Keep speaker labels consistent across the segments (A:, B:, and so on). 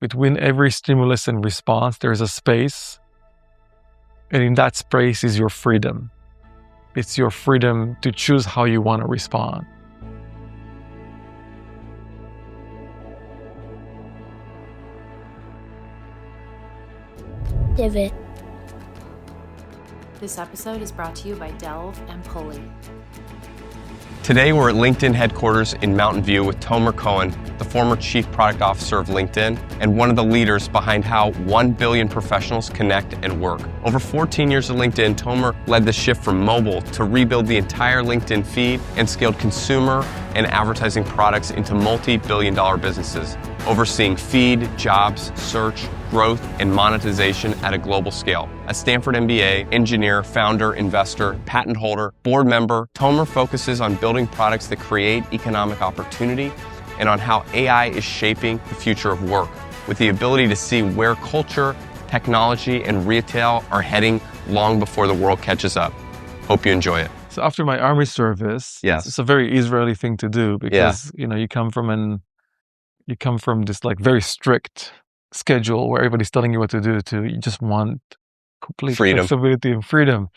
A: between every stimulus and response, there's a space. And in that space is your freedom. It's your freedom to choose how you want to respond.
B: Divot.
C: This episode is brought to you by Delve and Pulley.
D: Today, we're at LinkedIn headquarters in Mountain View with Tomer Cohen, the former Chief Product Officer of LinkedIn and one of the leaders behind how 1 billion professionals connect and work. Over 14 years at LinkedIn, Tomer led the shift from mobile to rebuild the entire LinkedIn feed and scaled consumer and advertising products into multi-billion-dollar businesses, overseeing feed, jobs, search, growth, and monetization at a global scale. A Stanford MBA, engineer, founder, investor, patent holder, board member, Tomer focuses on building products that create economic opportunity and on how AI is shaping the future of work, with the ability to see where culture, technology, and retail are heading long before the world catches up. Hope you enjoy it.
A: So after my army service,
D: Yes.
A: it's a very Israeli thing to do because you come from this like very strict schedule where everybody's telling you what to do to you just want complete
D: Freedom.
A: flexibility and freedom.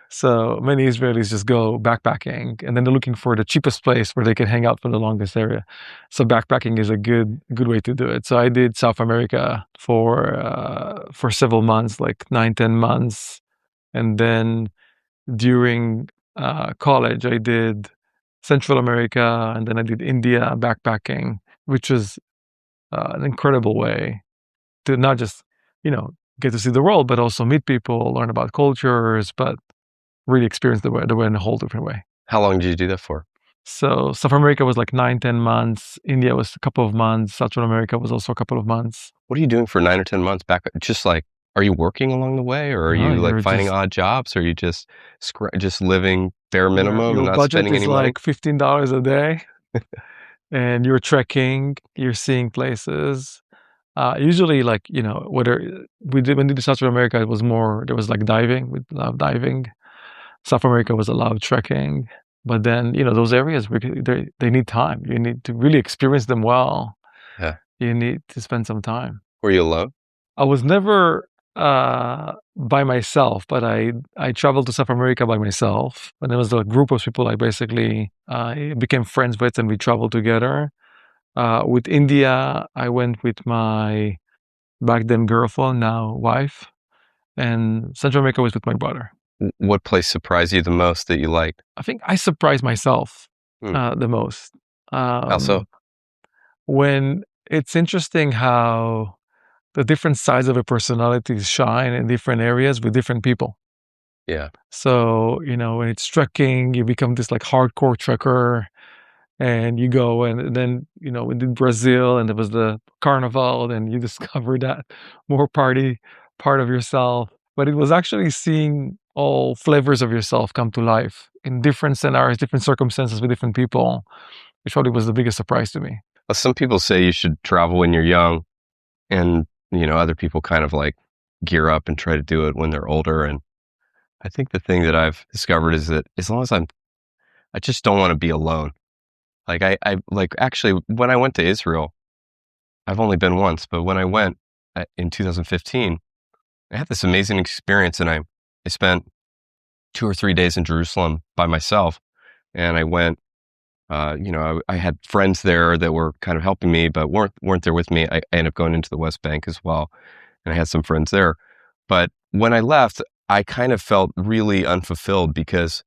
A: So many Israelis just go backpacking and then they're looking for the cheapest place where they can hang out for the longest area. So backpacking is a good way to do it. So I did South America for several months, like 9-10 months. And then during college, I did Central America and then I did India backpacking, which was an incredible way to not just, get to see the world, but also meet people, learn about cultures, but really experience the way in a whole different way.
D: How long did you do that for?
A: So South America was like 9-10 months. India was a couple of months. Central America was also a couple of months.
D: What are you doing for 9 or 10 months back? Just like, are you working along the way, or are
A: No,
D: you like
A: you're
D: finding
A: just-
D: odd jobs, or are you just living bare minimum
A: Your
D: and not
A: budget
D: spending
A: is
D: any money?
A: like $15 a day, and you're trekking. You're seeing places. Usually, like whether when we did South America, it was more. There was like diving. We love diving. South America was a lot of trekking. But then those areas they need time. You need to really experience them well.
D: Yeah.
A: You need to spend some time.
D: Were you alone?
A: I was never by myself, but I traveled to South America by myself. And there was a group of people I basically became friends with, and we traveled together. With India, I went with my back then girlfriend, now wife, and Central America was with my brother.
D: What place surprised you the most that you liked?
A: I think I surprised myself the most.
D: How so?
A: When it's interesting how the different sides of a personality shine in different areas with different people.
D: Yeah.
A: So, when it's trekking, you become this like hardcore trekker and you go and then, we did Brazil and there was the carnival and you discover that more party part of yourself. But it was actually seeing all flavors of yourself come to life in different scenarios, different circumstances with different people, which probably was the biggest surprise to me.
D: Well, some people say you should travel when you're young, and other people kind of like gear up and try to do it when they're older. And I think the thing that I've discovered is that as long as I just don't want to be alone. Like I like actually when I went to Israel, I've only been once, but when I went in 2015, I had this amazing experience, and I spent 2 or 3 days in Jerusalem by myself, and I went. I had friends there that were kind of helping me, but weren't there with me. I ended up going into the West Bank as well, and I had some friends there. But when I left, I kind of felt really unfulfilled because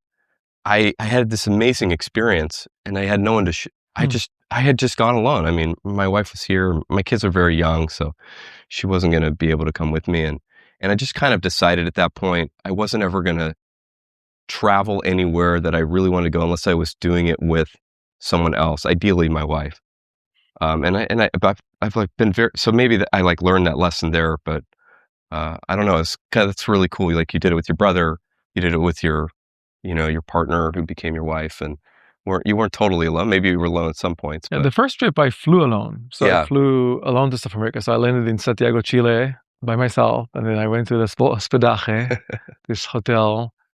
D: I had this amazing experience, and I had no one to. I had just gone alone. I mean, my wife was here. My kids are very young, so she wasn't going to be able to come with me, and I just kind of decided at that point I wasn't ever going to travel anywhere that I really wanted to go unless I was doing it with someone else, ideally my wife. I've like been very, so maybe I like learned that lesson there, but I don't know. It's really cool. Like you did it with your brother, you did it with your partner who became your wife, and you weren't totally alone. Maybe you were alone at some points.
A: Yeah,
D: But
A: the first trip I flew alone. So
D: Yeah.
A: I flew alone to South America. So I landed in Santiago, Chile by myself. And then I went to the hospedaje, this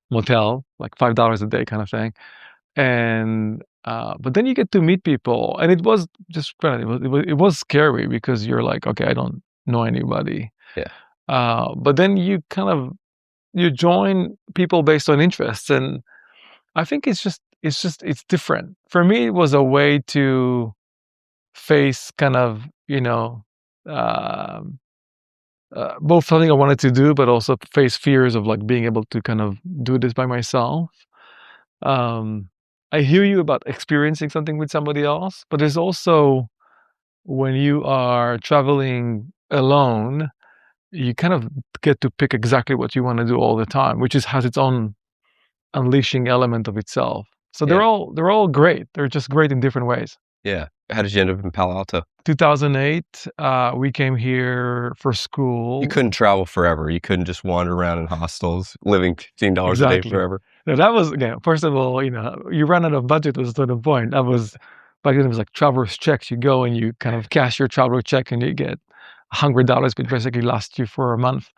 A: motel, like $5 a day kind of thing. And but then you get to meet people, and it was just it was scary because you're like, okay, I don't know anybody.
D: Yeah.
A: But then you join people based on interests, and I think it's different. For me, it was a way to face um, both something I wanted to do, but also face fears of like being able to kind of do this by myself. Um, I hear you about experiencing something with somebody else, but there's also when you are traveling alone, you kind of get to pick exactly what you want to do all the time, which has its own unleashing element of itself. So
D: Yeah.
A: they're all great. They're just great in different ways.
D: Yeah. How did you end up in Palo Alto?
A: 2008, we came here for
D: You
A: school.
D: couldn't travel forever. You couldn't just wander around in hostels living $15 a day
A: Exactly.
D: forever.
A: Now that was again, first of all, you run out of budget was the point. That was back then it was like traveler's checks. You go and you kind of cash your traveler check and you get $100, which basically lasts you for a month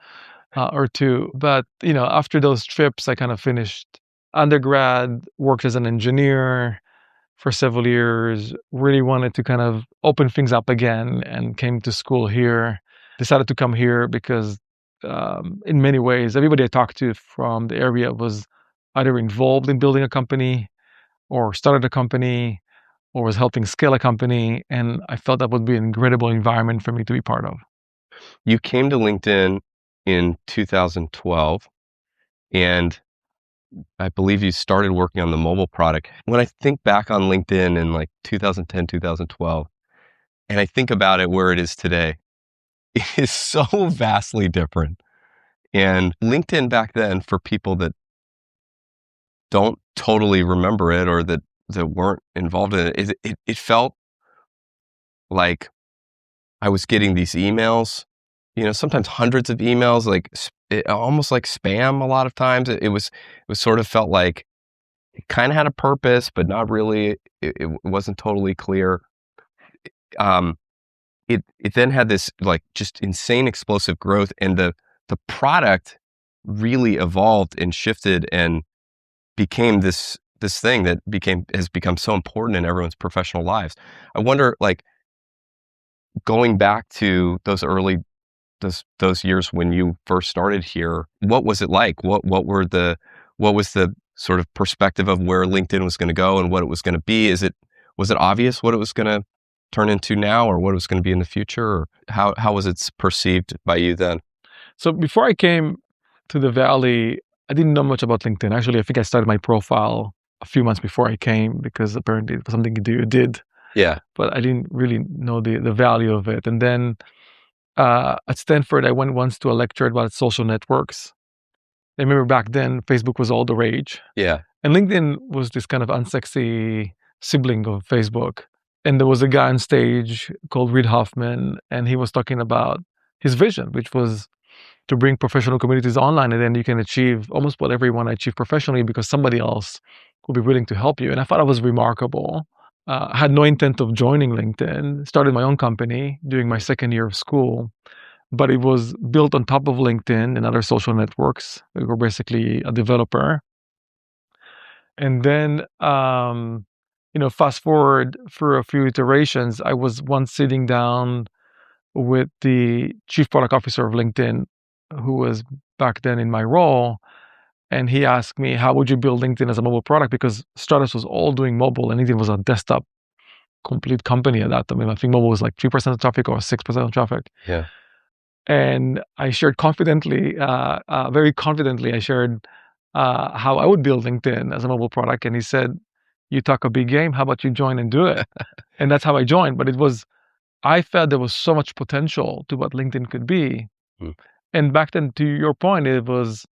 A: or two. But after those trips, I kind of finished undergrad, worked as an engineer for several years, really wanted to kind of open things up again and came to school here. Decided to come here because in many ways, everybody I talked to from the area was either involved in building a company or started a company or was helping scale a company. And I felt that would be an incredible environment for me to be part of.
D: You came to LinkedIn in 2012, and I believe you started working on the mobile product. When I think back on LinkedIn in like 2010, 2012, and I think about it where it is today, it is so vastly different. And LinkedIn back then, for people that don't totally remember it or that weren't involved in it, it felt like I was getting these emails, sometimes hundreds of emails, like almost like spam a lot of times. It was sort of felt like it kind of had a purpose, but not really. It wasn't totally clear. Um, it then had this like just insane explosive growth, and the product really evolved and shifted and became this thing that has become so important in everyone's professional lives. I wonder, like, going back to those years when you first started here, what was it like? What was the sort of perspective of where LinkedIn was going to go and what it was going to be? Was it obvious what it was going to turn into now, or what it was going to be in the future, or how was it perceived by you then?
A: So before I came to the Valley, I didn't know much about LinkedIn. Actually, I think I started my profile a few months before I came because apparently it was something you did.
D: Yeah.
A: But I didn't really know the value of it. And then at Stanford, I went once to a lecture about social networks. I remember back then, Facebook was all the rage.
D: Yeah.
A: And LinkedIn was this kind of unsexy sibling of Facebook. And there was a guy on stage called Reid Hoffman, and he was talking about his vision, which was to bring professional communities online, and then you can achieve almost whatever you want to achieve professionally because somebody else will be willing to help you. And I thought it was remarkable. I had no intent of joining LinkedIn, started my own company during my second year of school, but it was built on top of LinkedIn and other social networks. We were basically a developer. And then, fast forward for a few iterations, I was once sitting down with the chief product officer of LinkedIn, who was back then in my role. And he asked me, how would you build LinkedIn as a mobile product? Because startups was all doing mobile and LinkedIn was a desktop complete company at that time. I think mobile was like 3% of traffic or 6% of traffic.
D: Yeah.
A: And I shared confidently, very confidently, I shared how I would build LinkedIn as a mobile product. And he said, you talk a big game, how about you join and do it? And that's how I joined. But I felt there was so much potential to what LinkedIn could be.
D: Hmm.
A: And back then, to your point, it was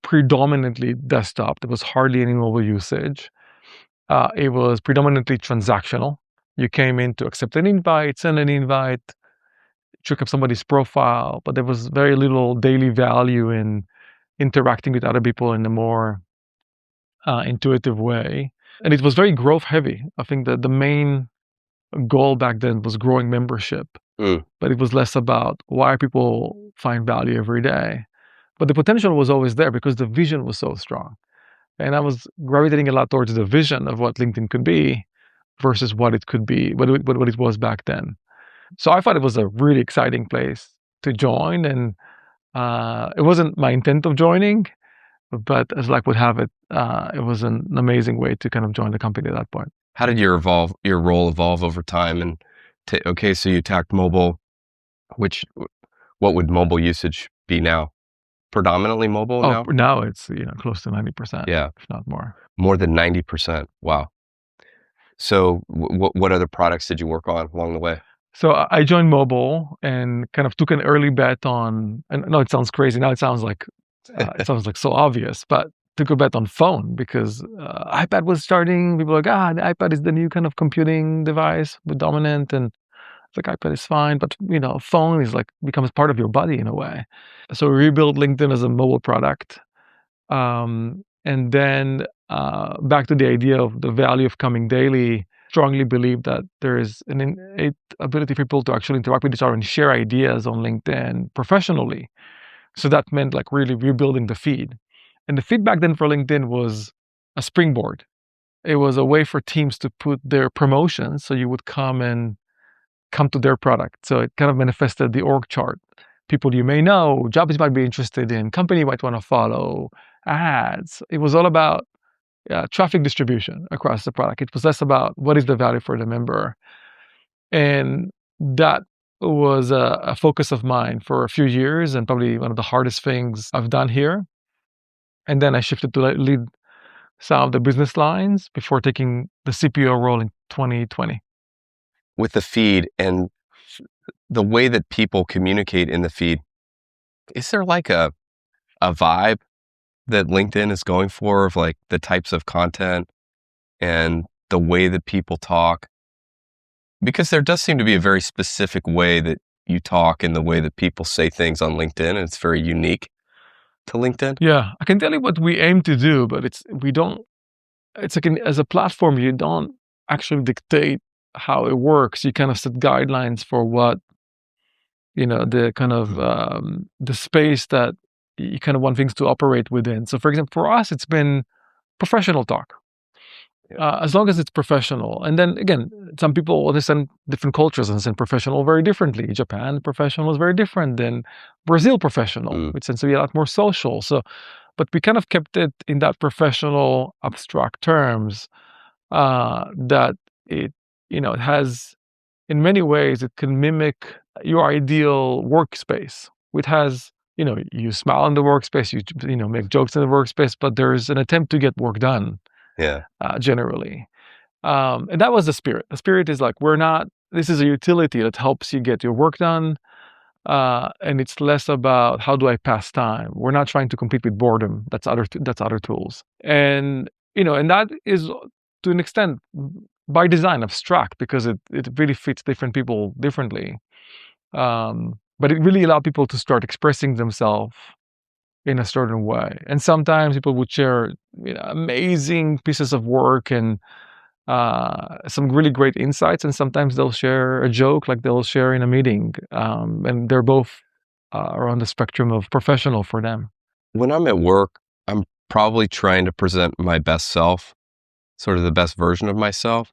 A: predominantly desktop. There was hardly any mobile usage. It was predominantly transactional. You came in to accept an invite, send an invite, check up somebody's profile, but there was very little daily value in interacting with other people in a more intuitive way. And it was very growth heavy. I think that the main goal back then was growing membership, but it was less about why people find value every day. But the potential was always there because the vision was so strong. And I was gravitating a lot towards the vision of what LinkedIn could be versus what it could be, what it was back then. So I thought it was a really exciting place to join, and it wasn't my intent of joining, but as luck would have it, it was an amazing way to kind of join the company at that point.
D: How did your role evolve over time? And okay, so you attacked mobile. Which what would mobile usage be now? Predominantly mobile
A: Oh,
D: now?
A: now it's close to 90%,
D: Yeah,
A: if not more.
D: more than 90%. Wow. So what other products did you work on along the way?
A: So I joined mobile and kind of took an early bet on. And no, it sounds crazy. Now it sounds like so obvious, but took a bet on phone because iPad was starting. People were like, the iPad is the new kind of computing device with dominant, and it's like iPad is fine, but phone is like becomes part of your body in a way. So we rebuilt LinkedIn as a mobile product. And then back to the idea of the value of coming daily, strongly believe that there is an innate ability for people to actually interact with each other and share ideas on LinkedIn professionally. So that meant like really rebuilding the feed. And the feedback then for LinkedIn was a springboard. It was a way for teams to put their promotions. So you would come to their product. So it kind of manifested the org chart. People you may know, jobs you might be interested in, company you might want to follow, ads. It was all about traffic distribution across the product. It was less about what is the value for the member. And that was a focus of mine for a few years and probably one of the hardest things I've done here. And then I shifted to lead some of the business lines before taking the CPO role in 2020.
D: With the feed and the way that people communicate in the feed, is there like a vibe that LinkedIn is going for of like the types of content and the way that people talk? Because there does seem to be a very specific way that you talk and the way that people say things on LinkedIn, and it's very unique to LinkedIn.
A: Yeah, I can tell you what we aim to do, but we don't. It's like as a platform, you don't actually dictate how it works. You kind of set guidelines for what the kind of the space that you kind of want things to operate within. So, for example, for us, it's been professional talk. As long as it's professional. And then again, some people understand different cultures understand professional very differently. Japan professional is very different than Brazil professional, which tends to be a lot more social. So, but we kind of kept it in that professional abstract terms that it has, in many ways, it can mimic your ideal workspace. It has, you smile in the workspace, you make jokes in the workspace, but there's an attempt to get work done.
D: Yeah.
A: Generally. And that was the spirit. The spirit is like, this is a utility that helps you get your work done. And it's less about how do I pass time. We're not trying to compete with boredom. That's other tools. And, and that is to an extent by design abstract because it really fits different people differently. But it really allowed people to start expressing themselves in a certain way. And sometimes people would share amazing pieces of work and some really great insights. And sometimes they'll share a joke like they'll share in a meeting. And they're both around the spectrum of professional for them.
D: When I'm at work, I'm probably trying to present my best self, sort of the best version of myself.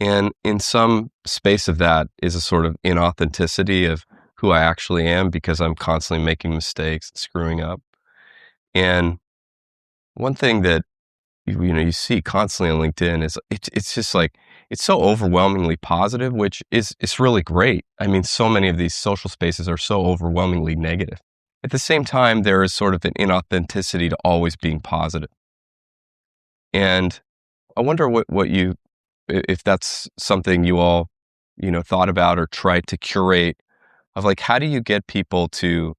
D: And in some space of that is a sort of inauthenticity of who I actually am because I'm constantly making mistakes and screwing up. And one thing that you see constantly on LinkedIn is it's just like it's so overwhelmingly positive, which is really great. I mean, so many of these social spaces are so overwhelmingly negative. At the same time, there is sort of an inauthenticity to always being positive. And I wonder if that's something you all, thought about or tried to curate of like, how do you get people to,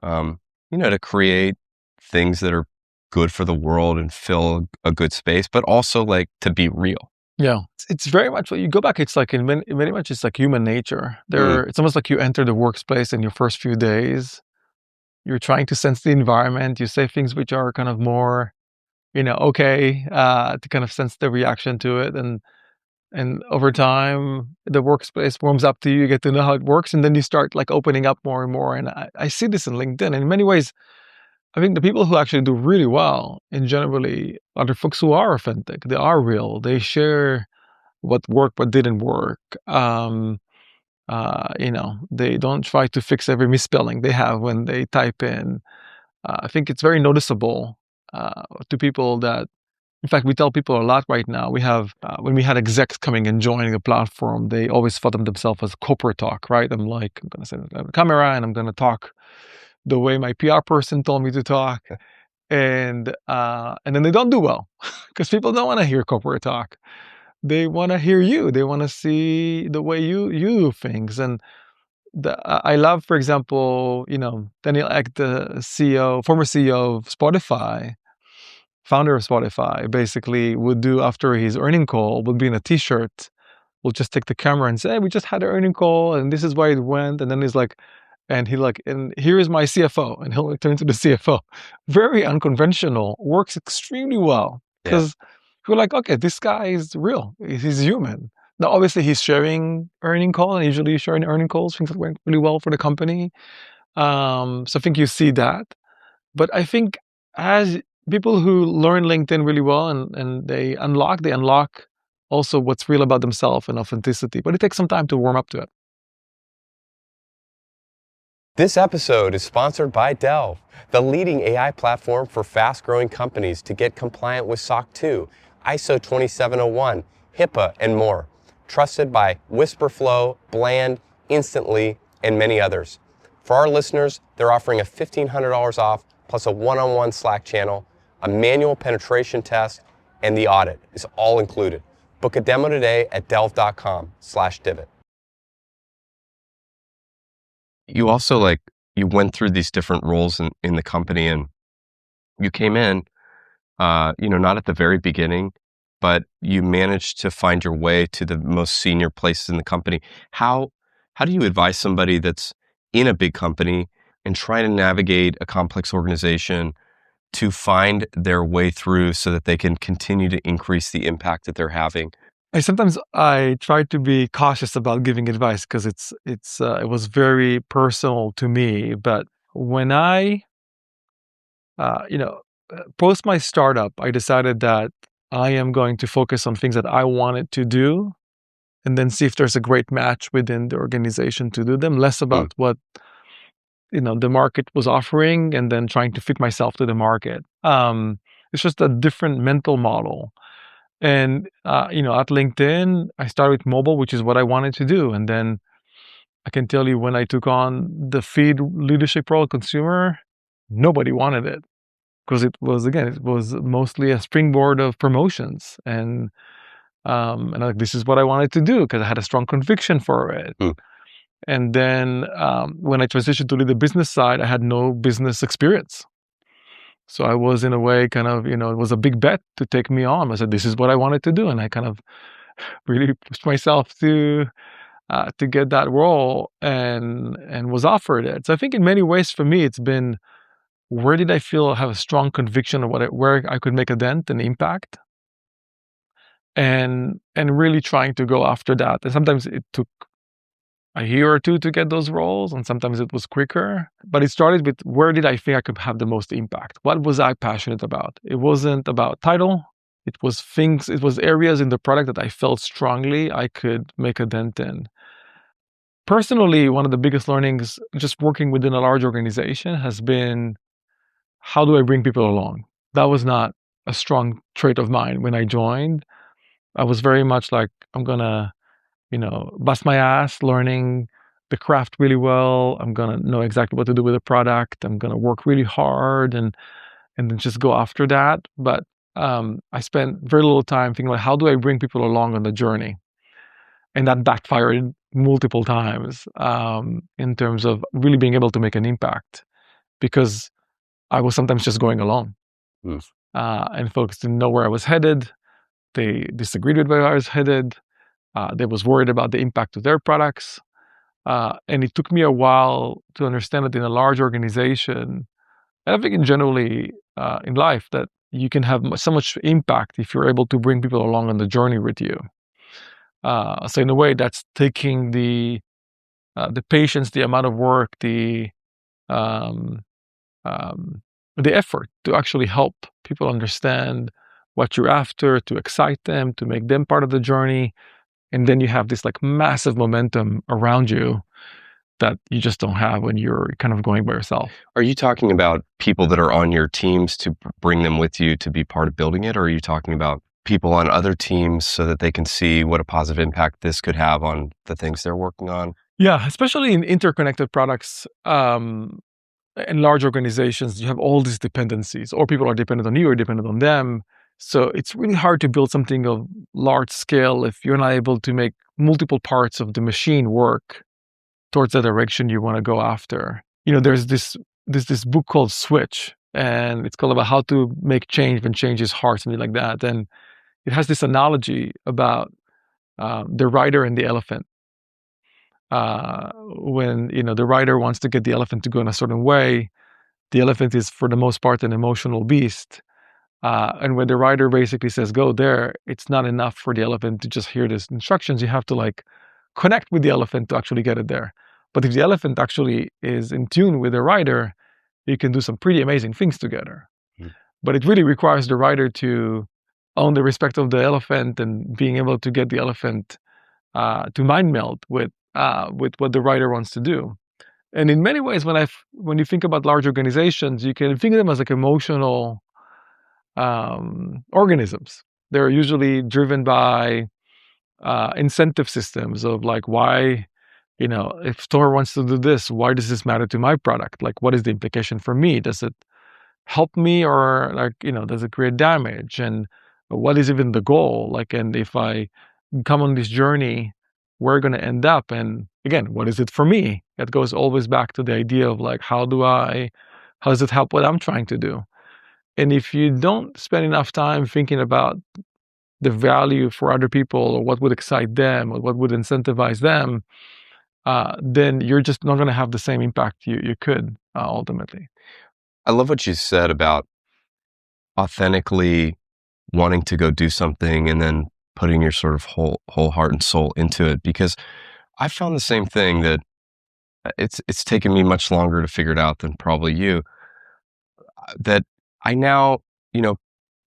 D: to create things that are good for the world and fill a good space, but also like to be real.
A: Yeah, it's very much when you go back. It's like very much it's like human nature. It's almost like you enter the workspace in your first few days. You're trying to sense the environment. You say things which are kind of more, okay, to kind of sense the reaction to it, and over time the workspace warms up to you. You get to know how it works, and then you start like opening up more and more. And I see this in LinkedIn. And in many ways, I think the people who actually do really well in generally are the folks who are authentic. They are real. They share what worked, what didn't work. They don't try to fix every misspelling they have when they type in. I think it's very noticeable to people that, in fact, we tell people a lot right now. We have, when we had execs coming and joining the platform, they always thought of themselves as corporate talk, right? I'm going to sit on the camera and I'm going to talk the way my PR person told me to talk. And then they don't do well because people don't want to hear corporate talk. They want to hear you. They want to see the way you do things. And I love, for example, Daniel Ek, the former CEO of Spotify, founder of Spotify, basically would do after his earning call, would be in a t-shirt, will just take the camera and say, hey, we just had an earning call and this is why it went. And then he's like, and here is my CFO. And he'll turn to the CFO. Very unconventional, works extremely well. Because we're like, okay, this guy is real. He's human. Now, obviously, he's sharing earning call, and usually sharing earning calls, things that went really well for the company. So I think you see that. But I think as people who learn LinkedIn really well and they unlock also what's real about themselves and authenticity. But it takes some time to warm up to it.
B: This episode is sponsored by Delve, the leading AI platform for fast-growing companies to get compliant with SOC 2, ISO 27001, HIPAA, and more. Trusted by Whisperflow, Bland, Instantly, and many others. For our listeners, they're offering a $1,500 off plus a one-on-one Slack channel, a manual penetration test, and the audit is all included. Book a demo today at delve.com/divot.
D: You also you went through these different roles in the company, and you came in, not at the very beginning, but you managed to find your way to the most senior places in the company. How do you advise somebody that's in a big company and trying to navigate a complex organization to find their way through so that they can continue to increase the impact that they're having?
A: Sometimes I try to be cautious about giving advice because it was very personal to me. But when I, post my startup, I decided that I am going to focus on things that I wanted to do, and then see if there's a great match within the organization to do them. Less about what the market was offering, and then trying to fit myself to the market. It's just a different mental model. And, at LinkedIn, I started with mobile, which is what I wanted to do. And then I can tell you when I took on the feed leadership role consumer, nobody wanted it because it was mostly a springboard of promotions. And this is what I wanted to do because I had a strong conviction for it. And then when I transitioned to lead the business side, I had no business experience. So I was in a way it was a big bet to take me on. I said, this is what I wanted to do. And I kind of really pushed myself to get that role and was offered it. So I think in many ways for me, it's been, where did I feel I have a strong conviction of where I could make a dent and impact? And really trying to go after that. And sometimes it took a year or two to get those roles, and sometimes it was quicker. But it started with, where did I think I could have the most impact? What was I passionate about? It wasn't about title. It was areas in the product that I felt strongly I could make a dent in. Personally, one of the biggest learnings just working within a large organization has been, how do I bring people along? That was not a strong trait of mine when I joined. I was very much like, I'm gonna bust my ass learning the craft really well. I'm gonna know exactly what to do with the product. I'm gonna work really hard and then just go after that. But I spent very little time thinking about, how do I bring people along on the journey? And that backfired multiple times in terms of really being able to make an impact, because I was sometimes just going along and folks didn't know where I was headed. They disagreed with where I was headed. They was worried about the impact of their products. And it took me a while to understand that in a large organization, and I think generally in life, that you can have so much impact if you're able to bring people along on the journey with you. So in a way, that's taking the patience, the amount of work, the effort to actually help people understand what you're after, to excite them, to make them part of the journey, And then you have this like massive momentum around you that you just don't have when you're kind of going by yourself.
D: Are you talking about people that are on your teams to bring them with you to be part of building it? Or are you talking about people on other teams so that they can see what a positive impact this could have on the things they're working on?
A: Yeah, especially in interconnected products, in large organizations, you have all these dependencies, or people are dependent on you or dependent on them. So it's really hard to build something of large scale if you're not able to make multiple parts of the machine work towards the direction you want to go after. There's this book called Switch, and it's called about how to make change when change is hard, something like that. And it has this analogy about the rider and the elephant. When the rider wants to get the elephant to go in a certain way, the elephant is for the most part an emotional beast. And when the rider basically says go there, it's not enough for the elephant to just hear these instructions. You have to like connect with the elephant to actually get it there. But if the elephant actually is in tune with the rider, you can do some pretty amazing things together.
D: Mm.
A: But it really requires the rider to own the respect of the elephant and being able to get the elephant to mind meld with what the rider wants to do. And in many ways, when you think about large organizations, you can think of them as like emotional organisms. They're usually driven by incentive systems of like, why, if store wants to do this, why does this matter to my product? Like, what is the implication for me? Does it help me, or like, does it create damage? And what is even the goal? Like, and if I come on this journey, we're going to end up. And again, what is it for me? It goes always back to the idea of like, how does it help what I'm trying to do? And if you don't spend enough time thinking about the value for other people, or what would excite them, or what would incentivize them, then you're just not going to have the same impact you could ultimately.
D: I love what you said about authentically wanting to go do something and then putting your sort of whole heart and soul into it, because I found the same thing, that it's taken me much longer to figure it out than probably you, that I now,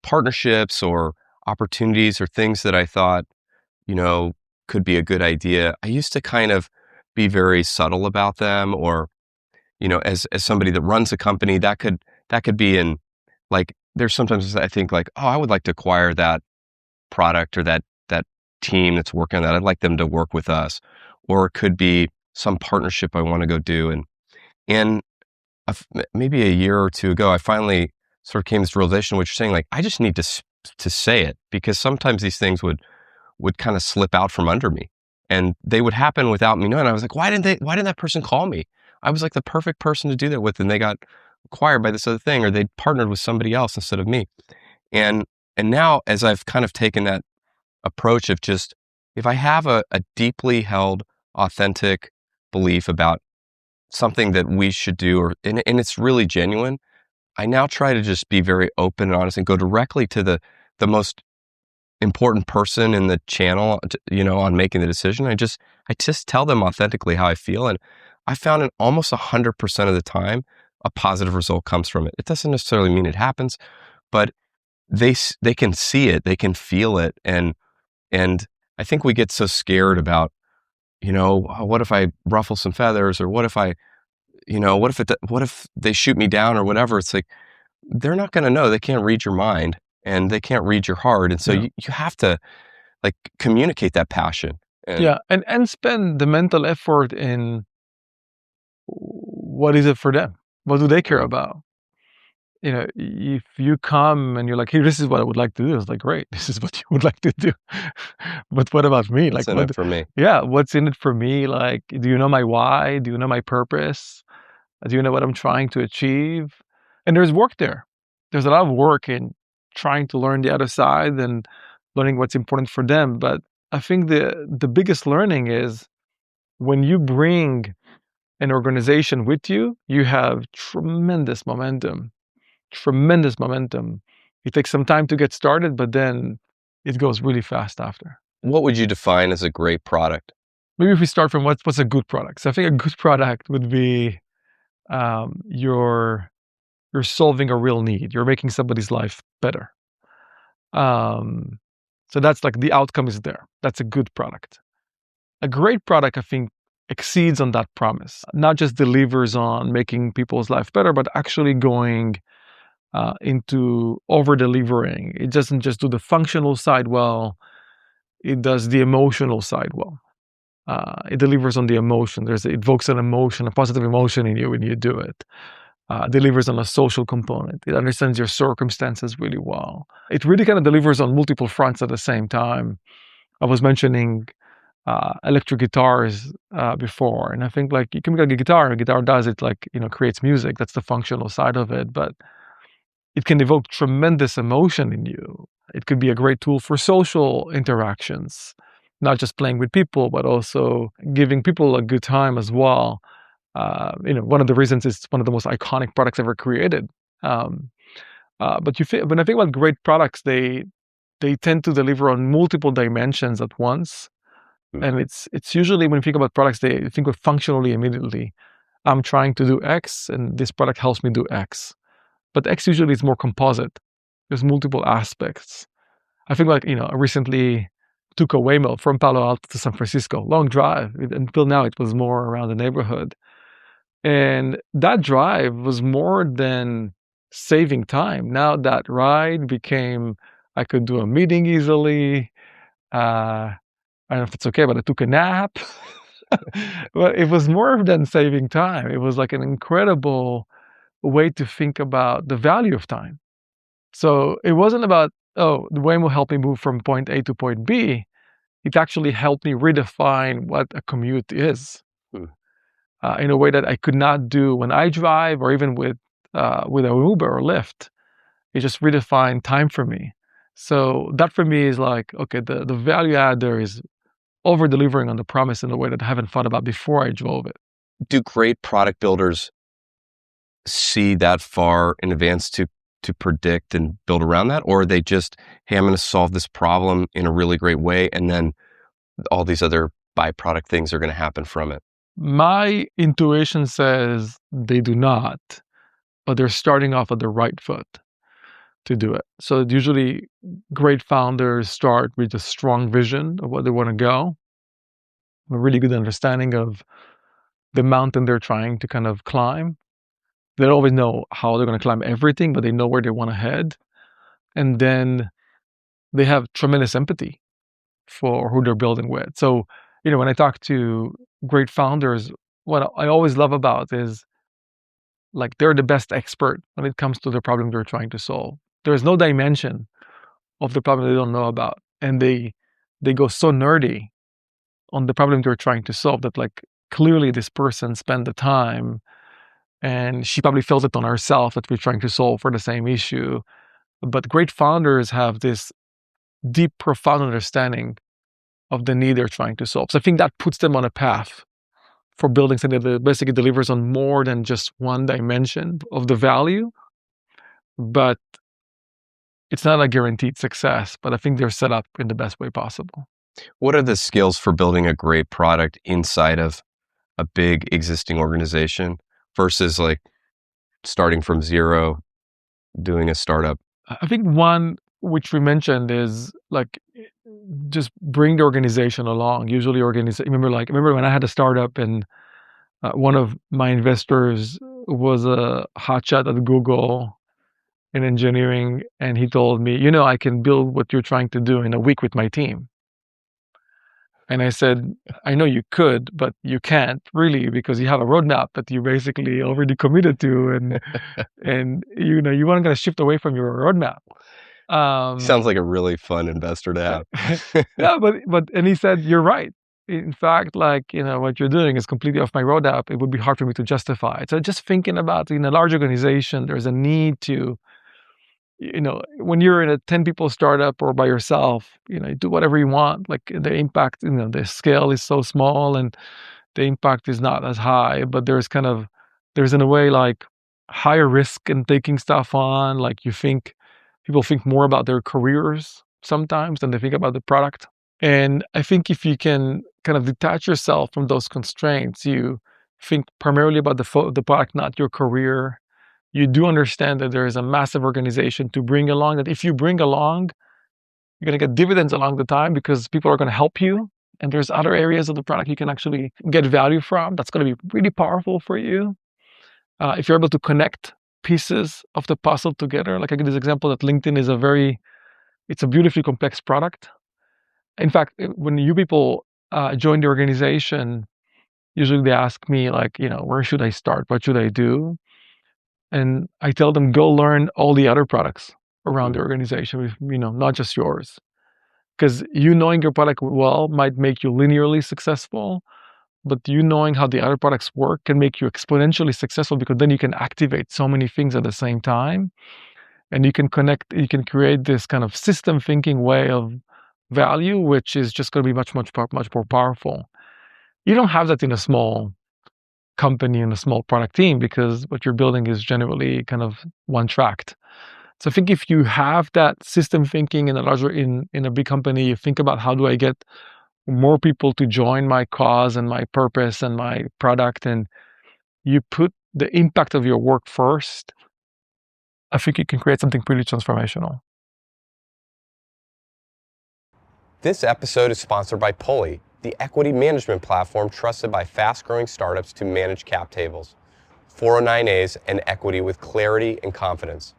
D: partnerships or opportunities or things that I thought, could be a good idea. I used to kind of be very subtle about them, or, as somebody that runs a company, that could be in, like, there's sometimes I think like, oh, I would like to acquire that product or that team that's working on that. I'd like them to work with us. Or it could be some partnership I want to go do. And maybe a year or two ago, I finally sort of came to this realization, which you're saying, like, I just need to say it, because sometimes these things would kind of slip out from under me, and they would happen without me knowing. I was like, why didn't that person call me? I was like the perfect person to do that with, and they got acquired by this other thing, or they partnered with somebody else instead of me. And now, as I've kind of taken that approach of just, if I have a deeply held, authentic belief about something that we should do, and it's really genuine, I now try to just be very open and honest and go directly to the most important person in the channel, on making the decision. I just tell them authentically how I feel. And I found in almost 100% of the time, a positive result comes from it. It doesn't necessarily mean it happens, but they can see it, they can feel it. And I think we get so scared about, "Oh, what if I ruffle some feathers, or what if what if they shoot me down, or whatever." It's like, they're not going to know. They can't read your mind, and they can't read your heart. And so
A: Yeah.
D: you have to, like, communicate that passion. And
A: Yeah, and spend the mental effort in what is it for them? What do they care about? If you come and you're like, "Hey, this is what I would like to do," it's like, "Great, this is what you would like to do." But what about me?
D: what's
A: Like,
D: in it for me?
A: yeah, what's in it for me? Like, do you know my why? Do you know my purpose? Do you know what I'm trying to achieve? And there's work there. There's a lot of work in trying to learn the other side and learning what's important for them. But I think the biggest learning is when you bring an organization with you, you have tremendous momentum. Tremendous momentum. It takes some time to get started, but then it goes really fast after.
D: What would you define as a great product?
A: Maybe if we start from what's a good product. So I think a good product would be you're solving a real need. You're making somebody's life better. Um, So that's like the outcome is there. That's a good product. A great product, I think, exceeds on that promise, not just delivers on making people's life better, but actually going into over-delivering. It doesn't just do the functional side well, it does the emotional side well. It delivers on the emotion. It evokes an emotion, a positive emotion in you when you do it. Delivers on a social component. It understands your circumstances really well. It really kind of delivers on multiple fronts at the same time. I was mentioning electric guitars before, and I think like you can make a guitar does it, like, creates music. That's the functional side of it, but it can evoke tremendous emotion in you. It could be a great tool for social interactions, not just playing with people, but also giving people a good time as well. One of the reasons it's one of the most iconic products ever created. But when I think about great products, they tend to deliver on multiple dimensions at once. And it's usually, when you think about products, they think of functionally immediately. I'm trying to do X, and this product helps me do X. But X usually is more composite. There's multiple aspects. I think like, I recently took a Waymo from Palo Alto to San Francisco. Long drive. Until now, it was more around the neighborhood. And that drive was more than saving time. Now that ride became, I could do a meeting easily. I don't know if it's okay, but I took a nap. But it was more than saving time. It was like an incredible way to think about the value of time. So it wasn't about, oh, the Waymo helped me move from point A to point B. It actually helped me redefine what a commute is in a way that I could not do when I drive, or even with an Uber or Lyft. It just redefined time for me. So that for me is like, okay, the value add there is over delivering on the promise in a way that I haven't thought about before I drove it.
D: Do great product builders see that far in advance to predict and build around that? Or are they just, hey, I'm going to solve this problem in a really great way, and then all these other byproduct things are going to happen from it?
A: My intuition says they do not, but they're starting off at the right foot to do it. So usually great founders start with a strong vision of what they want to go, a really good understanding of the mountain they're trying to kind of climb. They don't always know how they're going to climb everything, but they know where they want to head. And then they have tremendous empathy for who they're building with. So, when I talk to great founders, what I always love about is, like, they're the best expert when it comes to the problem they're trying to solve. There's no dimension of the problem they don't know about. And they go so nerdy on the problem they're trying to solve that, like, clearly this person spent the time, and she probably felt it on herself that we're trying to solve for the same issue. But great founders have this deep, profound understanding of the need they're trying to solve. So I think that puts them on a path for building something that basically delivers on more than just one dimension of the value. But it's not a guaranteed success, but I think they're set up in the best way possible.
D: What are the skills for building a great product inside of a big existing organization versus like starting from zero, doing a startup?
A: I think one which we mentioned is like, just bring the organization along. Usually remember when I had a startup, and one of my investors was a hotshot at Google in engineering, and he told me, I can build what you're trying to do in a week with my team. And I said, I know you could, but you can't really, because you have a roadmap that you basically already committed to, and you weren't going to shift away from your roadmap.
D: Sounds like a really fun investor to have.
A: Yeah, and he said, you're right. In fact, like, what you're doing is completely off my roadmap. It would be hard for me to justify it. So just thinking about, in a large organization, there's a need to, when you're in a 10 people startup or by yourself, you do whatever you want. Like, the impact, the scale is so small and the impact is not as high, but there's in a way like higher risk in taking stuff on. Like, people think more about their careers sometimes than they think about the product. And I think if you can kind of detach yourself from those constraints, you think primarily about the product, not your career. You do understand that there is a massive organization to bring along, that if you bring along You're going to get dividends along the time because people are going to help you. And there's other areas of the product you can actually get value from. That's going to be really powerful for you. If you're able to connect pieces of the puzzle together, like I give this example that LinkedIn is it's a beautifully complex product. In fact, when you people join the organization, usually they ask me like, where should I start? What should I do? And I tell them, go learn all the other products around the organization, not just yours. Because you knowing your product well might make you linearly successful, but you knowing how the other products work can make you exponentially successful because then you can activate so many things at the same time. And you can create this kind of system thinking way of value, which is just going to be much more powerful. You don't have that in a small company and a small product team because what you're building is generally kind of one-tracked. So I think if you have that system thinking in a big company, you think about how do I get more people to join my cause and my purpose and my product, and you put the impact of your work first, I think you can create something pretty transformational.
B: This episode is sponsored by Pulley, the equity management platform trusted by fast-growing startups to manage cap tables, 409As, and equity with clarity and confidence.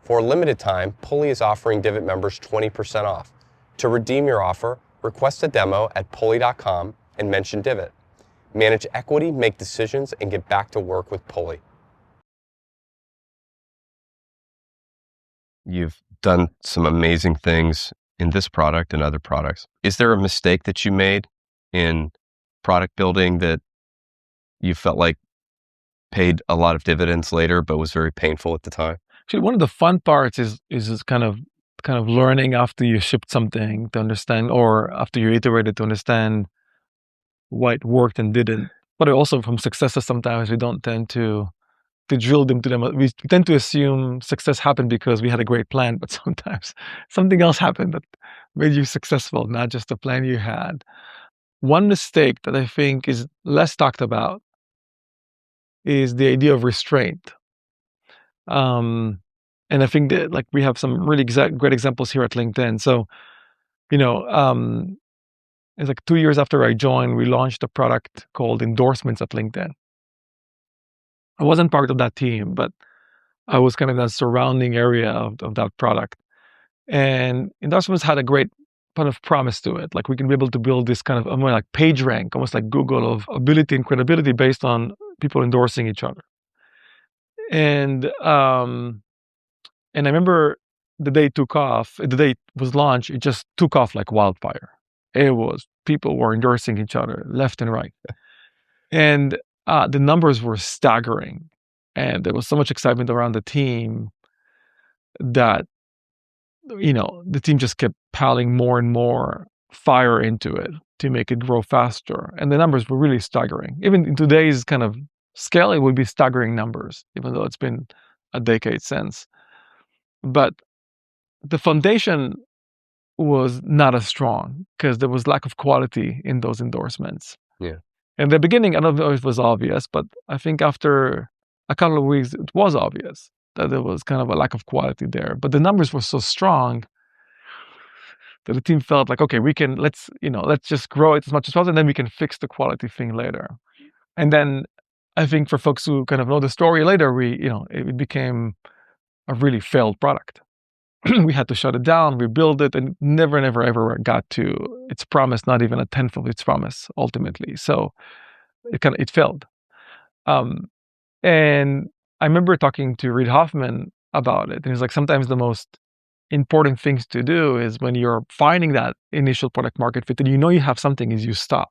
B: For a limited time, Pulley is offering Divot members 20% off. To redeem your offer, request a demo at pulley.com and mention Divot. Manage equity, make decisions, and get back to work with Pulley.
D: You've done some amazing things in this product and other products. Is there a mistake that you made in product building that you felt like paid a lot of dividends later, but was very painful at the time?
A: Actually, one of the fun parts is kind of learning after you shipped something to understand, or after you iterated to understand what worked and didn't. But also from successes, sometimes we don't tend to drill into them. We tend to assume success happened because we had a great plan, but sometimes something else happened that made you successful, not just the plan you had. One mistake that I think is less talked about is the idea of restraint. And I think that we have some really great examples here at LinkedIn. So, it's like 2 years after I joined, we launched a product called endorsements at LinkedIn. I wasn't part of that team, but I was kind of that surrounding area of that product. And endorsements had a great kind of promise to it. Like we can be able to build this kind of more like page rank, almost like Google, of ability and credibility based on people endorsing each other. And I remember the day it was launched, it just took off like wildfire. People were endorsing each other left and right. And the numbers were staggering. And there was so much excitement around the team that, the team just kept piling more and more fire into it to make it grow faster. And the numbers were really staggering. Even in today's kind of scale, it would be staggering numbers, even though it's been a decade since. But the foundation was not as strong because there was lack of quality in those endorsements.
D: Yeah.
A: In the beginning, I don't know if it was obvious, but I think after a couple of weeks, it was obvious that there was kind of a lack of quality there. But the numbers were so strong that the team felt like, okay, let's just grow it as much as possible, and then we can fix the quality thing later. And then I think for folks who kind of know the story later, it became a really failed product. We had to shut it down, rebuild it, and never, ever got to its promise, not even a tenth of its promise ultimately. So it failed. And I remember talking to Reid Hoffman about it. And he's like, sometimes the most important things to do is when you're finding that initial product market fit and you have something, is you stop.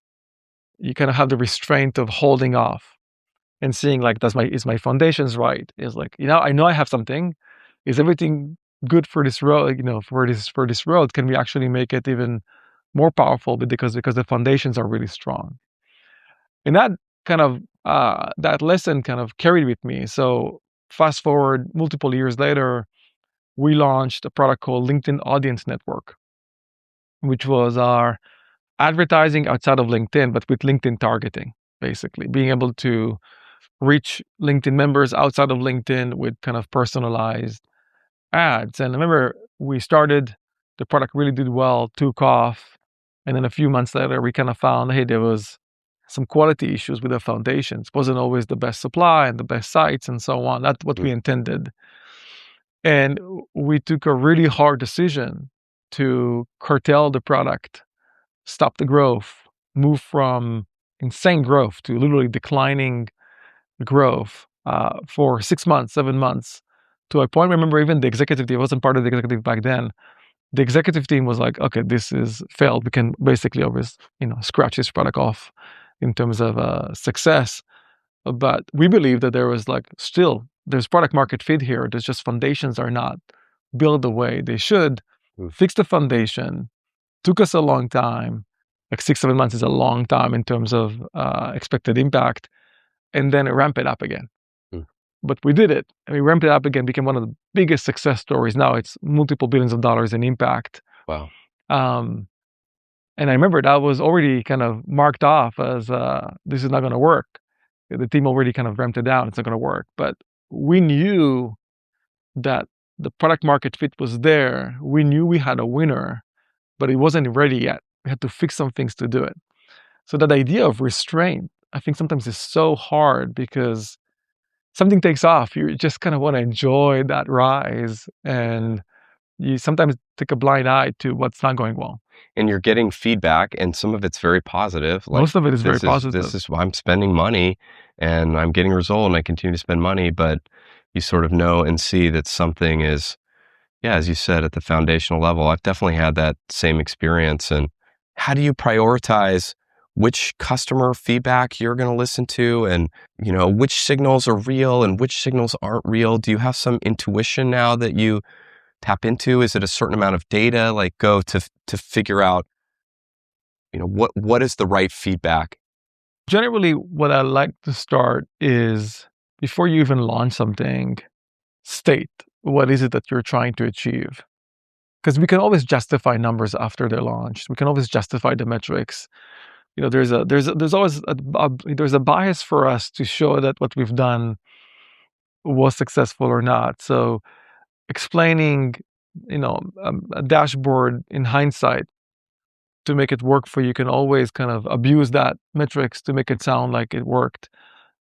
A: You kind of have the restraint of holding off and seeing like, is my foundations right? Is like, I know I have something. Is everything good for this road? For this road, can we actually make it even more powerful because the foundations are really strong? And that kind of that lesson kind of carried with me. So fast forward multiple years later, we launched a product called LinkedIn Audience Network, which was our advertising outside of LinkedIn, but with LinkedIn targeting, basically being able to reach LinkedIn members outside of LinkedIn with kind of personalized ads. And I remember we started The product really did well, took off. And then a few months later, we kind of found, hey, there was some quality issues with the foundations. Wasn't always the best supply and the best sites and so on. That's what we intended. And we took a really hard decision to curtail the product, stop the growth, move from insane growth to literally declining growth for 6 months, 7 months, to a point. Remember, even the executive team, I wasn't part of the executive back then. The executive team was like, okay, this is failed. We can basically always, scratch this product off in terms of success. But we believe that there was there's product market fit here. There's just foundations are not built the way they should. Fix the foundation. Took us a long time. Like 6, 7 months is a long time in terms of expected impact. And then ramp it up again. But we did it, and we ramped it up again, became one of the biggest success stories. Now it's multiple billions of dollars in impact.
D: Wow.
A: And I remember that was already kind of marked off as this is not going to work. The team already kind of ramped it down. It's not going to work. But we knew that the product market fit was there. We knew we had a winner, but it wasn't ready yet. We had to fix some things to do it. So that idea of restraint, I think sometimes is so hard because something takes off. You just kind of want to enjoy that rise, and you sometimes take a blind eye to what's not going well.
D: And you're getting feedback, and some of it's very positive.
A: Most of it is very positive.
D: This is why I'm spending money, and I'm getting a result, and I continue to spend money. But you sort of know and see that something is, as you said, at the foundational level. I've definitely had that same experience. And how do you prioritize which customer feedback you're going to listen to, and which signals are real and which signals aren't real? Do you have some intuition now that you tap into? Is it a certain amount of data go to figure out what is the right feedback?
A: Generally, what I like to start is, before you even launch something, state what is it that you're trying to achieve, because we can always justify numbers after they're launched. We can always justify the metrics. There's always a bias for us to show that what we've done was successful or not. So explaining, a dashboard in hindsight to make it work for you can always kind of abuse that metrics to make it sound like it worked.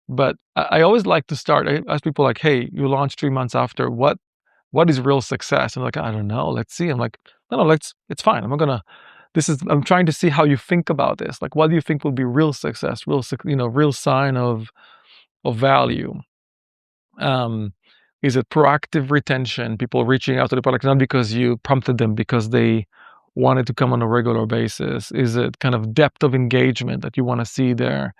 A: But I always like to start. I ask people like, hey, you launched 3 months after. What is real success? And like, I don't know. Let's see. I'm like, no, it's fine. I'm trying to see how you think about this. Like, what do you think will be real success, real sign of value? Is it proactive retention, people reaching out to the product, not because you prompted them, because they wanted to come on a regular basis? Is it kind of depth of engagement that you want to see there?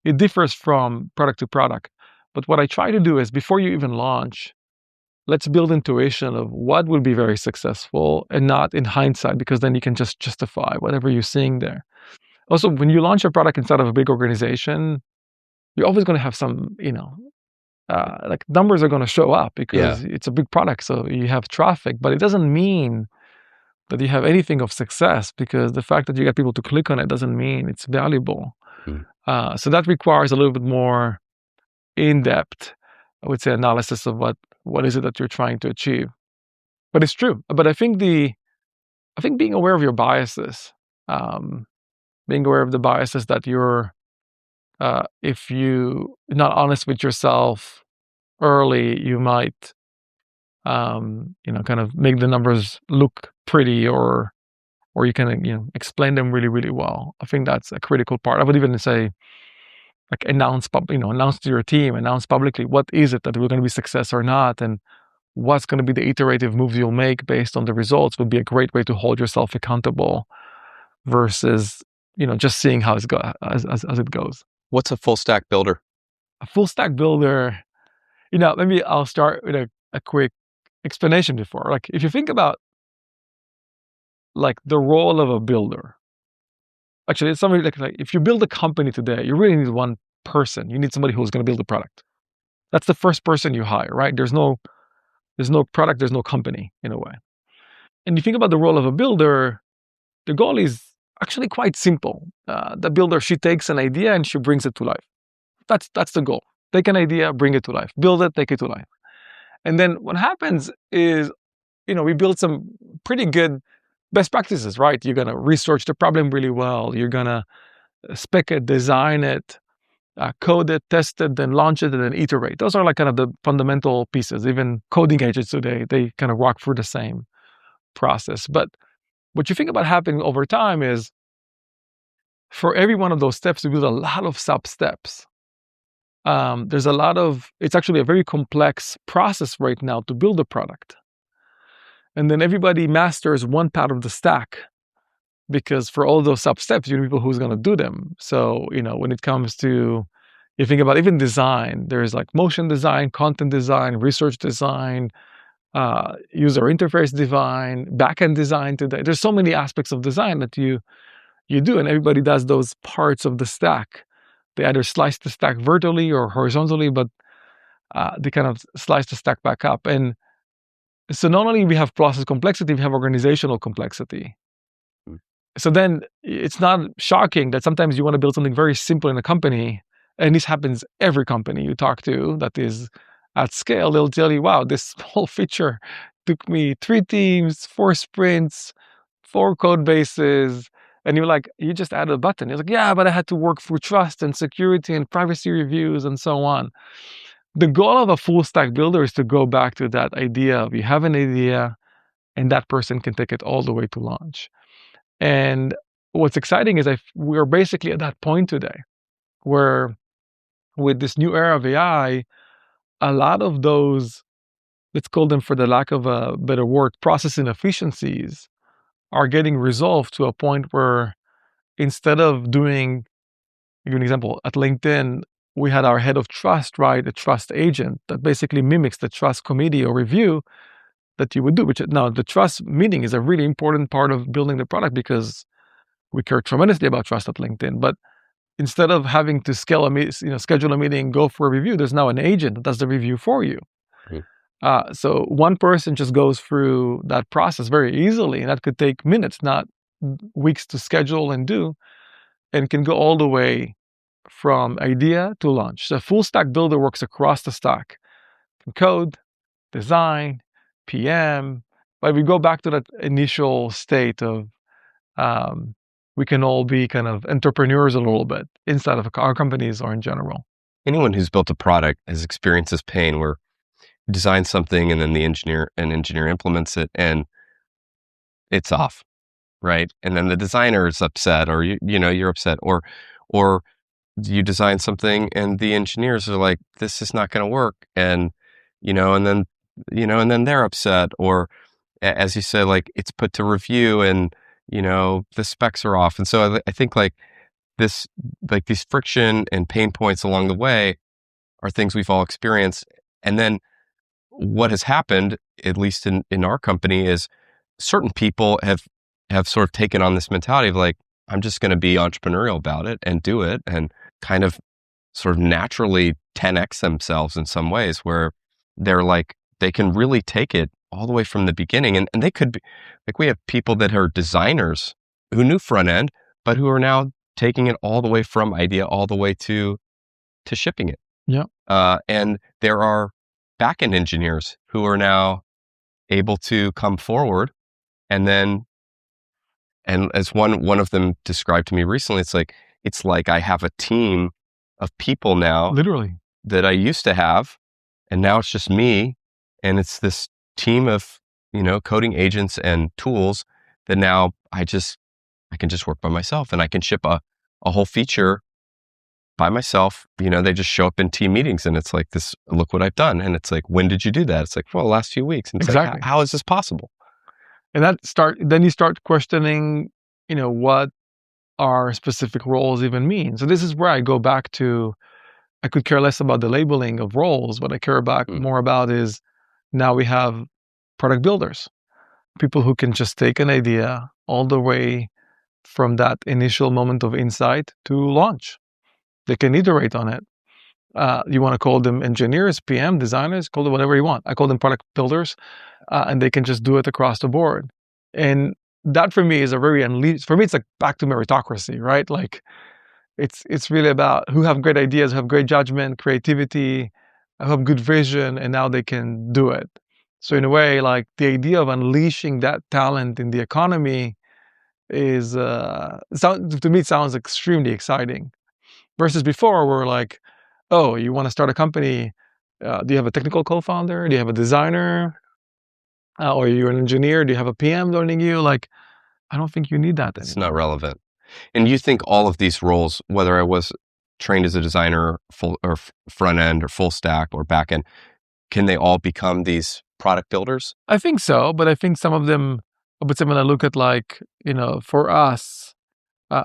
A: It differs from product to product. But what I try to do is, before you even launch, let's build intuition of what will be very successful, and not in hindsight, because then you can just justify whatever you're seeing there. Also, when you launch a product inside of a big organization, you're always going to have some, numbers are going to show up because it's a big product. So you have traffic, but it doesn't mean that you have anything of success, because the fact that you get people to click on it doesn't mean it's valuable. So that requires a little bit more in-depth, I would say, analysis of what is it that you're trying to achieve. But it's true. But I think being aware of your biases, being aware of the biases that you're, if you're not honest with yourself early, you might, kind of make the numbers look pretty, or you can, explain them really, really well. I think that's a critical part. I would even say, like, announce to your team, announce publicly what is it that we're going to be success or not, and what's going to be the iterative moves you'll make based on the results would be a great way to hold yourself accountable, versus just seeing how as it goes.
D: What's a full stack builder?
A: A full stack builder, maybe I'll start with a quick explanation before. Like, if you think about the role of a builder, actually, it's somebody like if you build a company today, you really need one person. You need somebody who's going to build a product. That's the first person you hire, right? There's no product, there's no company, in a way. And you think about the role of a builder, the goal is actually quite simple. The builder, she takes an idea and she brings it to life. That's the goal. Take an idea, bring it to life. Build it, take it to life. And then what happens is, we build some pretty good best practices, right? You're going to research the problem really well. You're going to spec it, design it, code it, test it, then launch it, and then iterate. Those are like kind of the fundamental pieces. Even coding agents today, they kind of walk through the same process. But what you think about happening over time is for every one of those steps, you build a lot of sub-steps. There's a lot of, it's actually a very complex process right now to build a product. And then everybody masters one part of the stack because for all those sub-steps, you need people who's going to do them. So, when it comes to, you think about even design, there's like motion design, content design, research design, user interface design, backend design today. There's so many aspects of design that you do, and everybody does those parts of the stack. They either slice the stack vertically or horizontally, but they kind of slice the stack back up. And so not only we have process complexity, we have organizational complexity. So then it's not shocking that sometimes you want to build something very simple in a company, and this happens every company you talk to that is at scale. They'll tell you, wow, this whole feature took me 3 teams, 4 sprints, 4 code bases. And you're like, you just added a button. You're like, yeah, but I had to work through trust and security and privacy reviews and so on. The goal of a full stack builder is to go back to that idea of you have an idea and that person can take it all the way to launch. And what's exciting is we're basically at that point today where with this new era of AI, a lot of those, let's call them for the lack of a better word, process inefficiencies are getting resolved to a point where instead of doing, I'll give you an example, at LinkedIn, we had our head of trust, right? A trust agent that basically mimics the trust committee or review that you would do, which now the trust meeting is a really important part of building the product because we care tremendously about trust at LinkedIn. But instead of having to schedule a meeting, go for a review, there's now an agent that does the review for you. So one person just goes through that process very easily, and that could take minutes, not weeks to schedule and do, and can go all the way from idea to launch. So full stack builder works across the stack, from code, design, PM. But we go back to that initial state of we can all be kind of entrepreneurs a little bit inside of our companies or in general.
D: Anyone who's built a product has experienced this pain where you design something and then the engineer implements it and it's off, right? And then the designer is upset, or you're upset, or you design something and the engineers are like, this is not going to work, and and then they're upset, or as you said, like it's put to review and the specs are off. And so I think like these friction and pain points along the way are things we've all experienced. And then what has happened, at least in our company, is certain people have sort of taken on this mentality of like, I'm just going to be entrepreneurial about it and do it, and kind of sort of naturally 10x themselves in some ways, where they're like, they can really take it all the way from the beginning. And they could be like, we have people that are designers who knew front end, but who are now taking it all the way from idea all the way to shipping it.
A: Yeah.
D: And there are backend engineers who are now able to come forward and as one of them described to me recently, it's like I have a team of people now,
A: literally,
D: that I used to have, and now it's just me, and it's this team of coding agents and tools that now I can just work by myself, and I can ship a whole feature by myself. They just show up in team meetings and it's like, this, look what I've done. And it's like, when did you do that? It's like, well, the last few weeks. And it's
A: exactly.
D: like, how is this possible?
A: And then you start questioning, what our specific roles even mean. So this is where I go back to, I could care less about the labeling of roles. What I care about more about is now we have product builders, people who can just take an idea all the way from that initial moment of insight to launch. They can iterate on it. You want to call them engineers, PM, designers, call them whatever you want. I call them product builders, and they can just do it across the board. And that for me is for me, it's like back to meritocracy, right? Like it's really about who have great ideas, who have great judgment, creativity, who have good vision, and now they can do it. So in a way, like the idea of unleashing that talent in the economy is, to me, it sounds extremely exciting. Versus before, we're like, oh, you want to start a company? Do you have a technical co-founder? Do you have a designer? Or you're an engineer? Do you have a PM learning you? Like, I don't think you need that
D: It's not
A: anymore.
D: relevant. And you think all of these roles, whether I was trained as a designer, full or front end or full stack or back end, can they all become these product builders?
A: I think so, but I think some of them, but when I look at like, for us,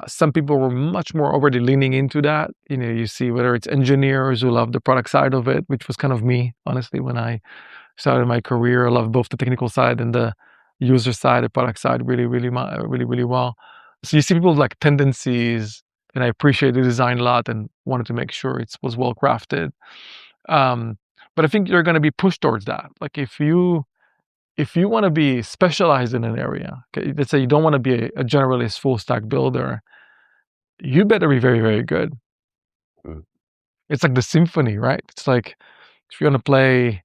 A: some people were much more already leaning into that. You see whether it's engineers who love the product side of it, which was kind of me, honestly, when I started my career. I love both the technical side and the user side, the product side, really, really, really, really well. So you see people with like tendencies, and I appreciate the design a lot and wanted to make sure it was well crafted. Um, but I think you're going to be pushed towards that. Like if you want to be specialized in an area, okay, let's say you don't want to be a generalist full stack builder, you better be very, very good.
D: Mm.
A: It's like the symphony, right? It's like if you want to play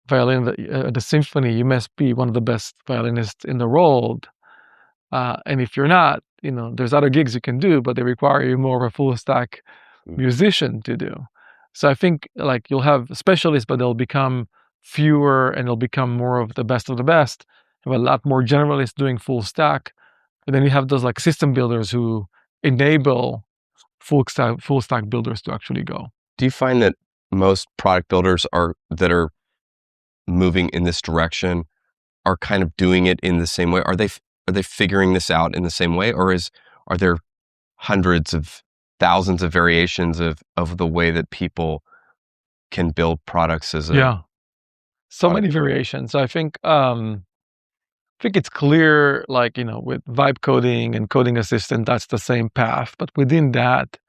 A: violin at the symphony, you must be one of the best violinists in the world. And if you're not, there's other gigs you can do, but they require you more of a full stack musician to do. So I think like you'll have specialists, but they'll become fewer and they'll become more of the best of the best. You have a lot more generalists doing full stack. And then you have those like system builders who enable full stack builders to actually go.
D: Do you find that most product builders that are moving in this direction are kind of doing it in the same way? Are they figuring this out in the same way, or are there hundreds of thousands of variations of the way that people can build products as a
A: Yeah, so
D: product
A: many
D: builder?
A: variations. So I think it's clear, like, with vibe coding and coding assistant, that's the same path. But within that,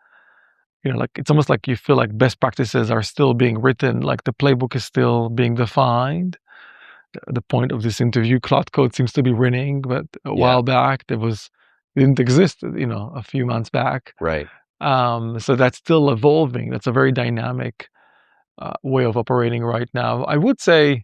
A: like it's almost like you feel like best practices are still being written, like the playbook is still being defined. The point of this interview, Cloud Code seems to be winning, but a
D: Yeah,
A: while back it didn't exist, a few months back.
D: right.
A: So that's still evolving. That's a very dynamic way of operating right now. I would say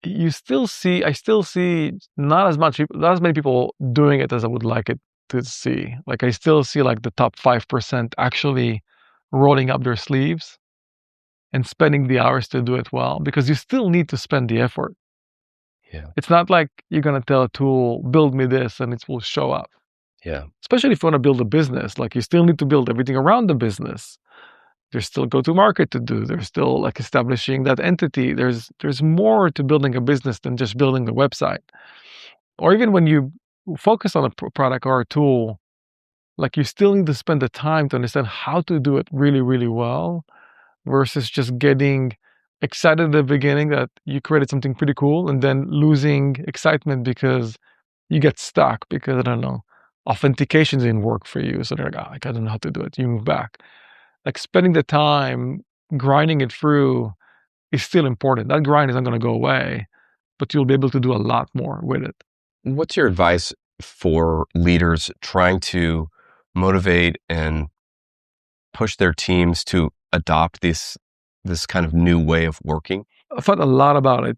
A: I still see not as many people doing it as I would like it to see. Like I still see like the top 5% actually rolling up their sleeves and spending the hours to do it well, because you still need to spend the effort.
D: Yeah,
A: It's not like you're gonna tell a tool, build me this, and it will show up.
D: yeah,
A: Especially if you want to build a business, like you still need to build everything around the business. There's still go to market to do. There's still like establishing that entity. There's more to building a business than just building the website. Or even when you focus on a product or a tool, like you still need to spend the time to understand how to do it really, really well, versus just getting excited at the beginning that you created something pretty cool and then losing excitement because you get stuck because, I don't know, authentication didn't work for you. So they're like, oh, I don't know how to do it. You move back. Like spending the time grinding it through is still important. That grind is not going to go away, but you'll be able to do a lot more with it.
D: What's your advice for leaders trying to motivate and push their teams to adopt this kind of new way of working?
A: I thought a lot about it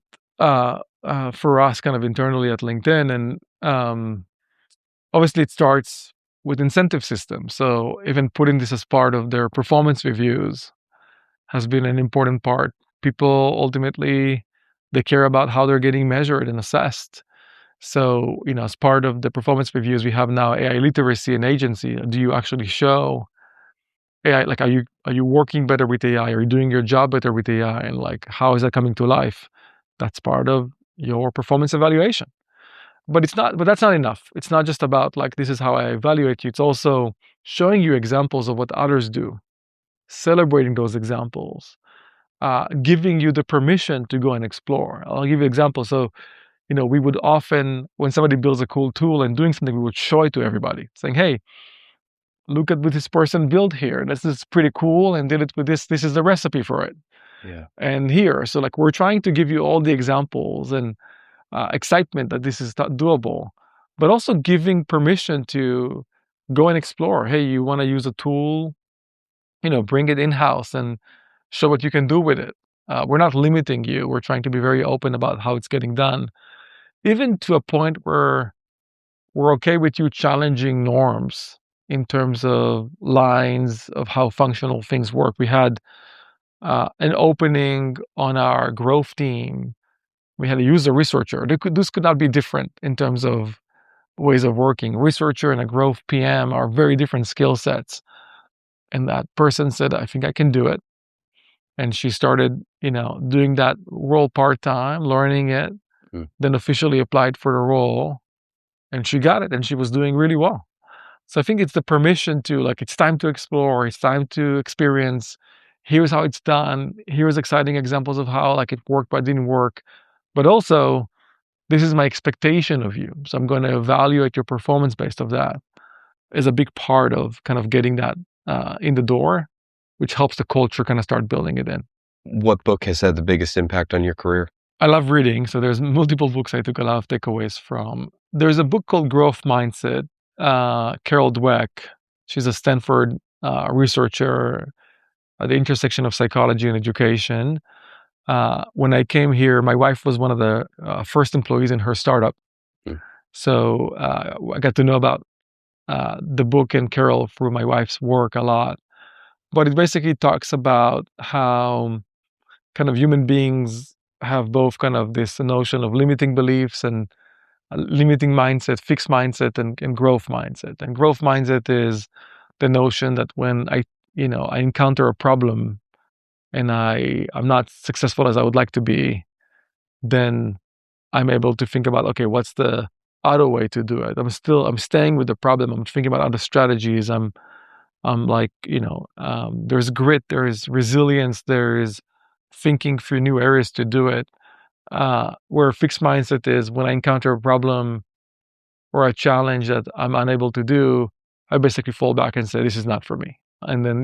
A: for us kind of internally at LinkedIn. And obviously, it starts with incentive systems. So even putting this as part of their performance reviews has been an important part. People ultimately, they care about how they're getting measured and assessed. So, as part of the performance reviews, we have now AI literacy and agency. Do you actually show AI? Like, are you working better with AI? Are you doing your job better with AI? And like, how is that coming to life? That's part of your performance evaluation. But that's not enough. It's not just about like, this is how I evaluate you. It's also showing you examples of what others do, celebrating those examples, giving you the permission to go and explore. I'll give you an example. So, we would often, when somebody builds a cool tool and doing something, we would show it to everybody, saying, hey, look at what this person built here. This is pretty cool and did it with this. This is the recipe for it.
D: Yeah.
A: And here, so like we're trying to give you all the examples and excitement that this is doable, but also giving permission to go and explore. Hey, you want to use a tool, bring it in-house and show what you can do with it. We're not limiting you. We're trying to be very open about how it's getting done, even to a point where we're okay with you challenging norms in terms of lines of how functional things work. We had an opening on our growth team. We had a user researcher. This could not be different in terms of ways of working. Researcher and a growth PM are very different skill sets. And that person said, I think I can do it. And she started, doing that role part-time, learning it, then officially applied for the role, and she got it, and she was doing really well. So I think it's the permission to, like, it's time to explore, it's time to experience. Here's how it's done. Here's exciting examples of how, like, it worked but didn't work. But also, this is my expectation of you. So I'm going to evaluate your performance based off that, is a big part of kind of getting that in the door, which helps the culture kind of start building it in.
D: What book has had the biggest impact on your career?
A: I love reading, so there's multiple books I took a lot of takeaways from. There's a book called Growth Mindset. Carol Dweck, she's a Stanford researcher at the intersection of psychology and education. When I came here, my wife was one of the first employees in her startup. So I got to know about the book and Carol through my wife's work a lot. But it basically talks about how kind of human beings have both kind of this notion of limiting beliefs and limiting mindset, fixed mindset, and growth mindset. And growth mindset is the notion that when I encounter a problem and I'm not successful as I would like to be, then I'm able to think about, okay, what's the other way to do it? I'm staying with the problem. I'm thinking about other strategies. I'm like, there's grit, there's resilience, there's thinking through new areas to do it. Where a fixed mindset is when I encounter a problem or a challenge that I'm unable to do, I basically fall back and say, this is not for me. And then,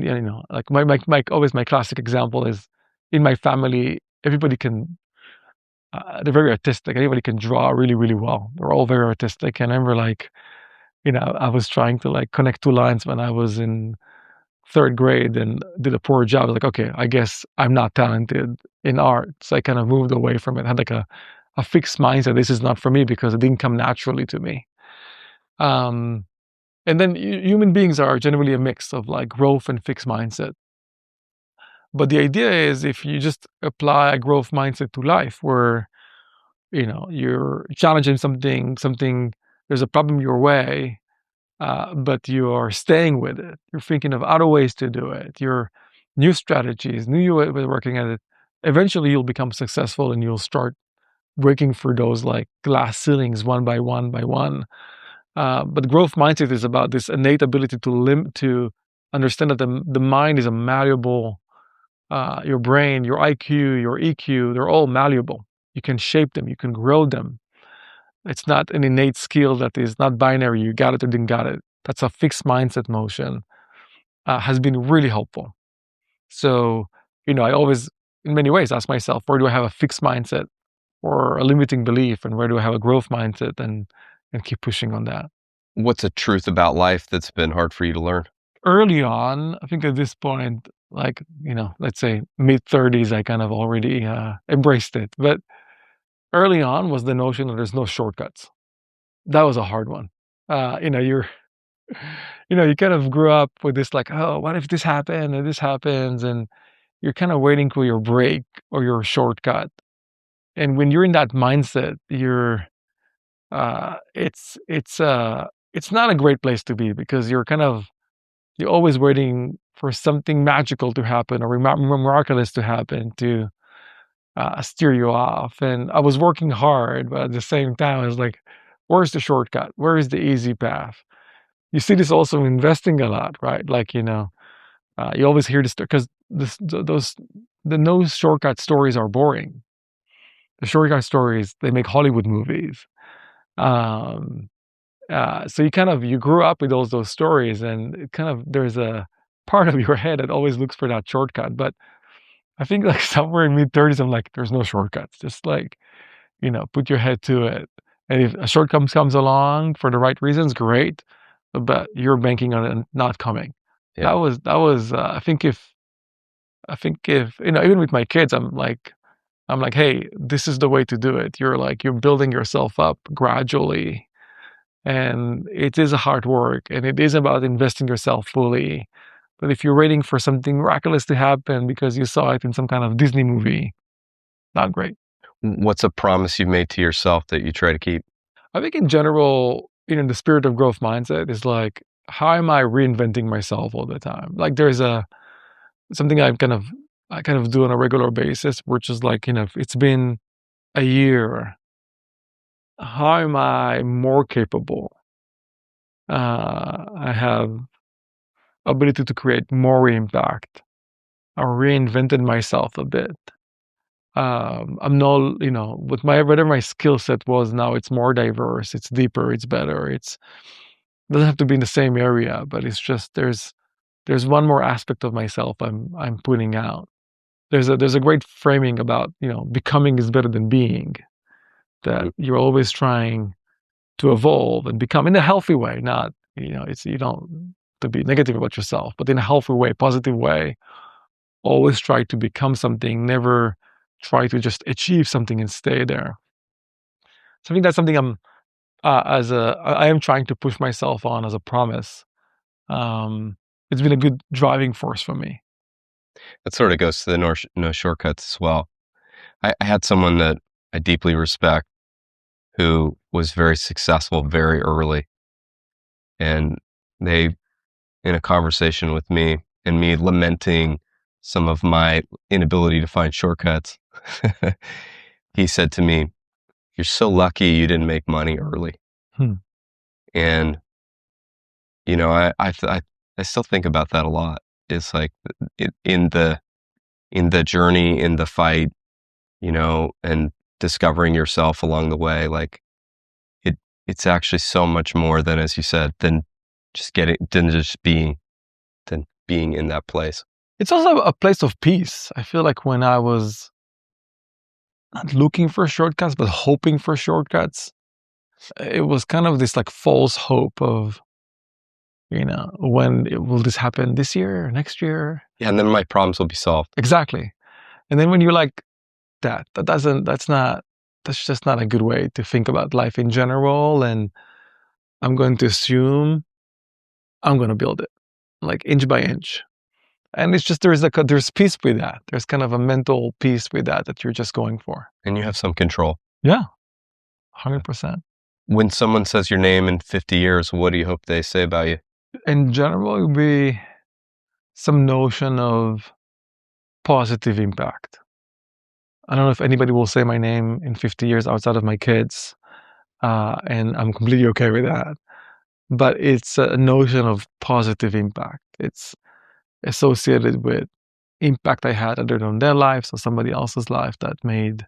A: like my classic example is in my family, everybody can, they're very artistic. Anybody can draw really, really well. They're all very artistic. And I remember I was trying to like connect two lines when I was in third grade and did a poor job. I was like, okay, I guess I'm not talented in art. So I kind of moved away from it. I had like a fixed mindset. This is not for me because it didn't come naturally to me. And then human beings are generally a mix of like growth and fixed mindset. But the idea is if you just apply a growth mindset to life where, you're challenging something, there's a problem your way, but you are staying with it. You're thinking of other ways to do it. Your new strategies, new way of working at it. Eventually, you'll become successful and you'll start breaking through those like glass ceilings one by one by one. But growth mindset is about this innate ability to understand that the mind is a malleable. Your brain, your IQ, your EQ, they're all malleable. You can shape them. You can grow them. It's not an innate skill that is not binary. You got it or didn't got it. That's a fixed mindset motion. Has been really helpful. So, I always, in many ways, ask myself, where do I have a fixed mindset or a limiting belief, and where do I have a growth mindset, and keep pushing on that.
D: What's a truth about life that's been hard for you to learn?
A: Early on, I think at this point, like, let's say mid-30s, I kind of already embraced it. But early on was the notion that there's no shortcuts. That was a hard one. You're you kind of grew up with this like, oh, what if this happened and this happens? And you're kind of waiting for your break or your shortcut. And when you're in that mindset, it's not a great place to be because you're always waiting for something magical to happen or miraculous to happen to steer you off. And I was working hard, but at the same time, I was like, where's the shortcut? Where is the easy path? You see this also in investing a lot, right? Like, you always hear this because the no shortcut stories are boring. The shortcut stories, they make Hollywood movies. So you grew up with those stories, and there's a part of your head that always looks for that shortcut. But I think like somewhere in mid-30s, I'm like, there's no shortcuts. Just like, put your head to it. And if a shortcut comes along for the right reasons, great. But you're banking on it not coming.
D: Yeah.
A: That was I think I think if, even with my kids, I'm like, hey, this is the way to do it. You're building yourself up gradually, and it is a hard work, and it is about investing yourself fully. But if you're waiting for something miraculous to happen because you saw it in some kind of Disney movie, not great.
D: What's a promise you've made to yourself that you try to keep?
A: I think in general, the spirit of growth mindset is like, how am I reinventing myself all the time? Like there's something I kind of do on a regular basis, which is like, if it's been a year, how am I more capable? I have ability to create more impact. I reinvented myself a bit. I'm not, with whatever my skill set was now, it's more diverse, it's deeper, it's better. It doesn't have to be in the same area, but it's just there's one more aspect of myself I'm putting out. There's a great framing about, becoming is better than being. That you're always trying to evolve and become in a healthy way, not, it's you don't to be negative about yourself, but in a healthy way, positive way. Always try to become something, never try to just achieve something and stay there. So I think that's something I am trying to push myself on as a promise. It's been a good driving force for me.
D: That sort of goes to the no shortcuts as well. I had someone that I deeply respect who was very successful very early. And they, in a conversation with me and me lamenting some of my inability to find shortcuts, he said to me, "You're so lucky you didn't make money early." And, I still think about that a lot. It's like in the journey, in the fight, and discovering yourself along the way, like it's actually so much more than, as you said, than just being in that place.
A: It's also a place of peace. I feel like when I was not looking for shortcuts, but hoping for shortcuts, it was kind of this like false hope of, will this happen this year or next year?
D: Yeah, and then my problems will be solved.
A: Exactly. And then when you're like, that's just not a good way to think about life in general. And I'm going to assume I'm going to build it like inch by inch. And it's just, there's peace with that. There's kind of a mental peace with that you're just going for.
D: And you have some control.
A: Yeah. 100%.
D: When someone says your name in 50 years, what do you hope they say about you?
A: In general, it would be some notion of positive impact. I don't know if anybody will say my name in 50 years outside of my kids, and I'm completely okay with that. But it's a notion of positive impact. It's associated with impact I had either on their lives or somebody else's life that made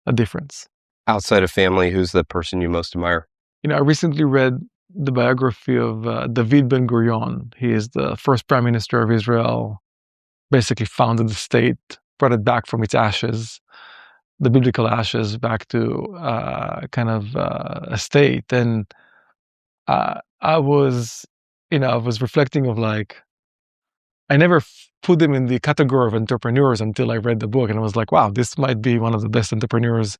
A: a difference.
D: Outside of family, who's the person you most admire?
A: I recently read the biography of David Ben-Gurion. He is the first prime minister of Israel, basically founded the state, brought it back from its ashes, the biblical ashes, back to a state. And I was reflecting of like, I never put them in the category of entrepreneurs until I read the book. And I was like, wow, this might be one of the best entrepreneurs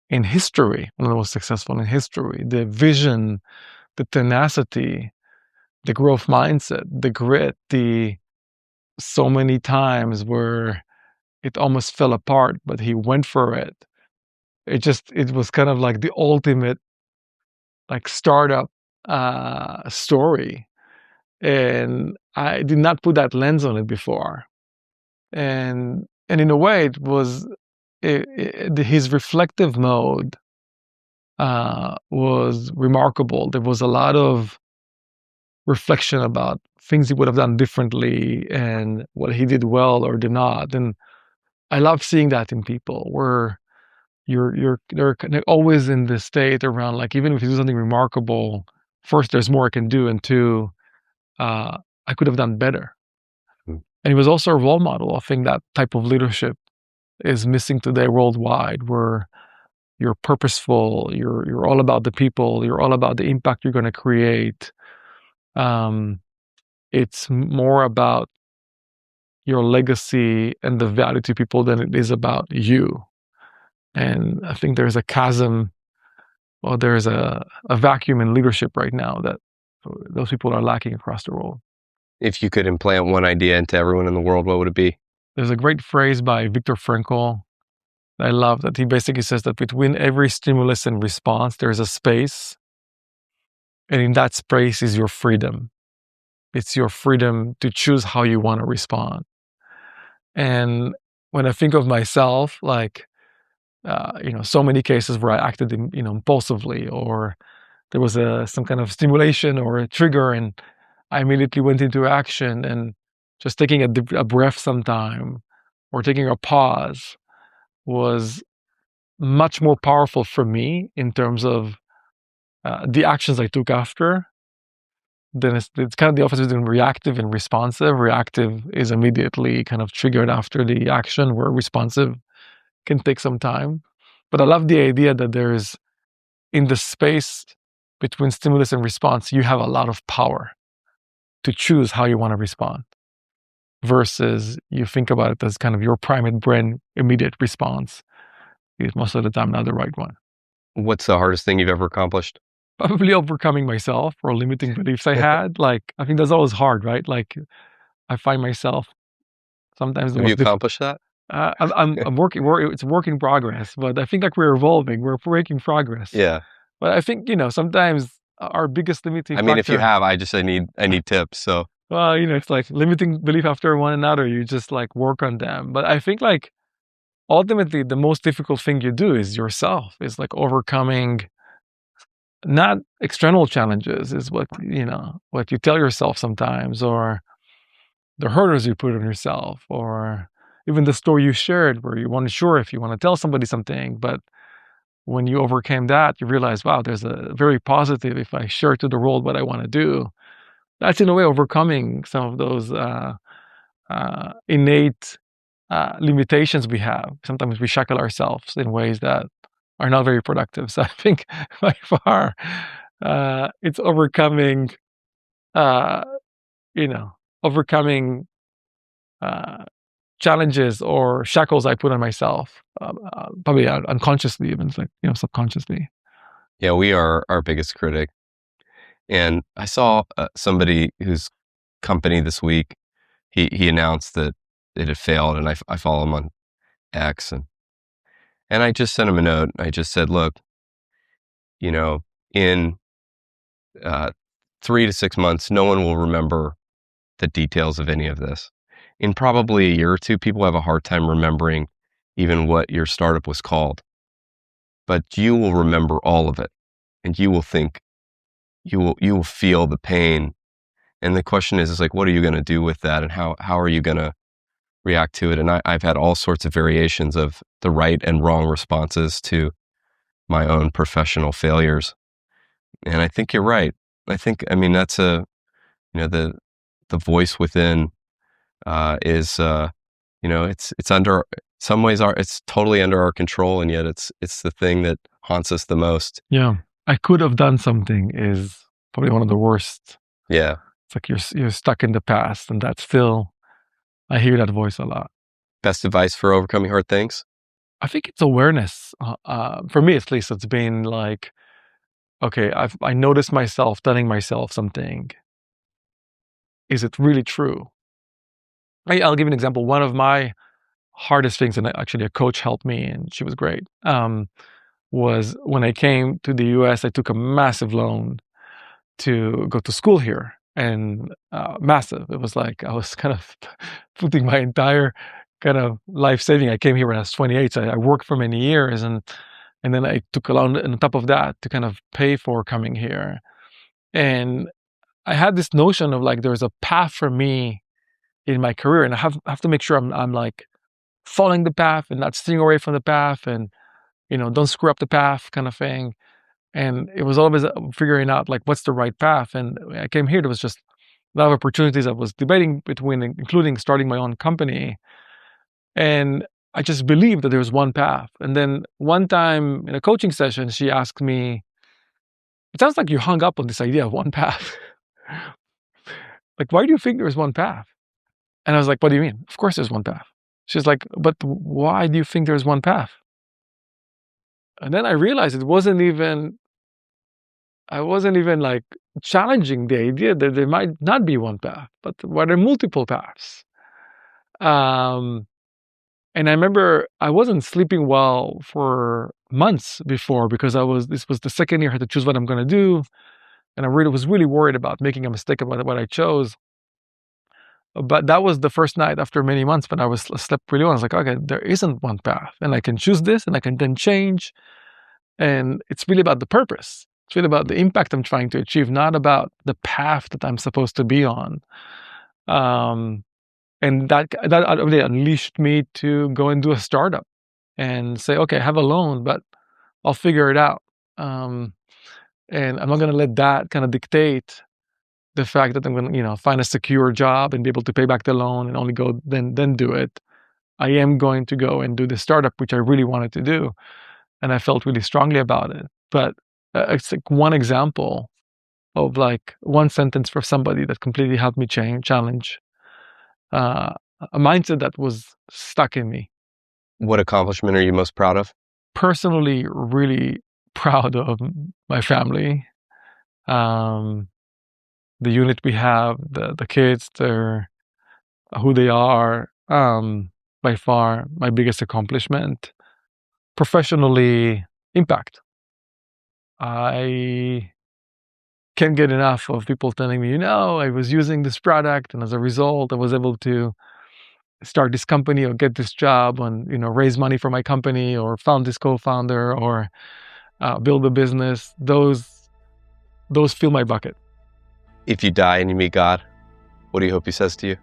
A: in history, one of the most successful in history. The vision, the tenacity, the growth mindset, the grit, so many times where it almost fell apart, but he went for it. It was kind of like the ultimate like startup story. And I did not put that lens on it before. And in a way, it was his reflective mode was remarkable. There was a lot of reflection about things he would have done differently and what he did well or did not. And I love seeing that in people where they're always in this state around like, even if you do something remarkable, first, there's more I can do, and two, I could have done better. And he was also a role model. I think that type of leadership is missing today worldwide, where you're purposeful, you're all about the people, you're all about the impact you're going to create. It's more about your legacy and the value to people than it is about you. And I think there's a chasm, or there's a vacuum in leadership right now that those people are lacking across the world.
D: If you could implant one idea into everyone in the world, what would it be?
A: There's a great phrase by Viktor Frankl that I love, that he basically says that between every stimulus and response, there's a space. And in that space is your freedom. It's your freedom to choose how you want to respond. And when I think of myself, like, so many cases where I acted, impulsively, or there was some kind of stimulation or a trigger, and I immediately went into action, and just taking a breath sometime, or taking a pause, was much more powerful for me in terms of the actions I took after. Then it's kind of the opposite between reactive and responsive. Reactive is immediately kind of triggered after the action, where responsive can take some time. But I love the idea that there's, in the space between stimulus and response, you have a lot of power to choose how you want to respond, versus you think about it as kind of your primate brain immediate response is most of the time not the right one.
D: What's the hardest thing you've ever accomplished?
A: Probably overcoming myself or limiting beliefs I had. Like, I think that's always hard, right? Like, I find myself sometimes the
D: Have you
A: most
D: accomplished that?
A: I'm working. It's a work in progress, but I think like we're evolving. We're making progress.
D: Yeah.
A: But I think sometimes our biggest limiting
D: I mean, if you
A: factor.
D: have, I need tips. So
A: Well, it's like limiting belief after one another. You just like work on them. But I think like ultimately the most difficult thing you do is yourself. Is like overcoming not external challenges. Is what you tell yourself sometimes, or the hurdles you put on yourself, or even the story you shared where you weren't sure if you want to tell somebody something, but when you overcame that, you realize, wow, there's a very positive if I share to the world what I want to do. That's in a way overcoming some of those innate limitations we have. Sometimes we shackle ourselves in ways that are not very productive. So I think by far it's overcoming, overcoming challenges or shackles I put on myself, probably unconsciously, even like subconsciously.
D: yeah, we are our biggest critic. And I saw somebody whose company this week, he announced that it had failed, and I follow him on X, and I just sent him a note. I just said, look, in 3 to 6 months, no one will remember the details of any of this. In probably a year or two, people have a hard time remembering even what your startup was called. But you will remember all of it, and you will think, you will feel the pain. And the question is like, what are you going to do with that, and how are you going to react to it? And I've had all sorts of variations of the right and wrong responses to my own professional failures. And I think you're right. I mean, that's the voice within is, it's under some ways it's totally under our control, and yet it's the thing that haunts us the most.
A: Yeah, I could have done something is probably one of the worst.
D: Yeah.
A: It's like you're stuck in the past, and that's still, I hear that voice a lot.
D: Best advice for overcoming hard things?
A: I think it's awareness. For me, at least, it's been like, okay, I noticed myself telling myself something. Is it really true? I'll give you an example. One of my hardest things, and actually a coach helped me, and she was great, was when I came to the US, I took a massive loan to go to school here, and massive. It was like I was kind of putting my entire kind of life saving. I came here when I was 28, so I worked for many years, and then I took a loan on top of that to kind of pay for coming here. And I had this notion of like there's a path for me in my career, and I have to make sure I'm like following the path and not steering away from the path, and don't screw up the path kind of thing. And it was always figuring out like what's the right path. And when I came here, there was just a lot of opportunities I was debating between, including starting my own company. And I just believed that there was one path. And then one time in a coaching session, she asked me, "It sounds like you hung up on this idea of one path. Like, why do you think there's one path?" And I was like, what do you mean? Of course there's one path. She's like, but why do you think there's one path? And then I realized I wasn't even like challenging the idea that there might not be one path, but were there multiple paths? And I remember I wasn't sleeping well for months before because this was the second year I had to choose what I'm going to do. And I was really worried about making a mistake about what I chose. But that was the first night after many months when I slept really well. I was like, okay, there isn't one path, and I can choose this, and I can then change. And it's really about the purpose. It's really about the impact I'm trying to achieve, not about the path that I'm supposed to be on. And that really unleashed me to go and do a startup and say, okay, I have a loan, but I'll figure it out. And I'm not going to let that kind of dictate the fact that I'm going to, find a secure job and be able to pay back the loan and only go then do it. I am going to go and do the startup, which I really wanted to do. And I felt really strongly about it. But it's like one example of like one sentence for somebody that completely helped me challenge a mindset that was stuck in me.
D: What accomplishment are you most proud of?
A: Personally, really proud of my family. The unit we have, the kids, they're who they are. By far my biggest accomplishment. Professionally, impact. I can't get enough of people telling me, I was using this product, and as a result, I was able to start this company or get this job and, raise money for my company or found this co-founder or build a business. Those fill my bucket.
D: If you die and you meet God, what do you hope he says to you?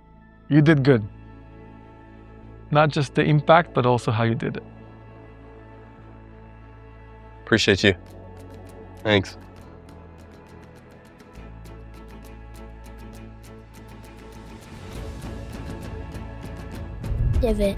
A: You did good. Not just the impact, but also how you did it.
D: Appreciate you. Thanks.
E: Divot.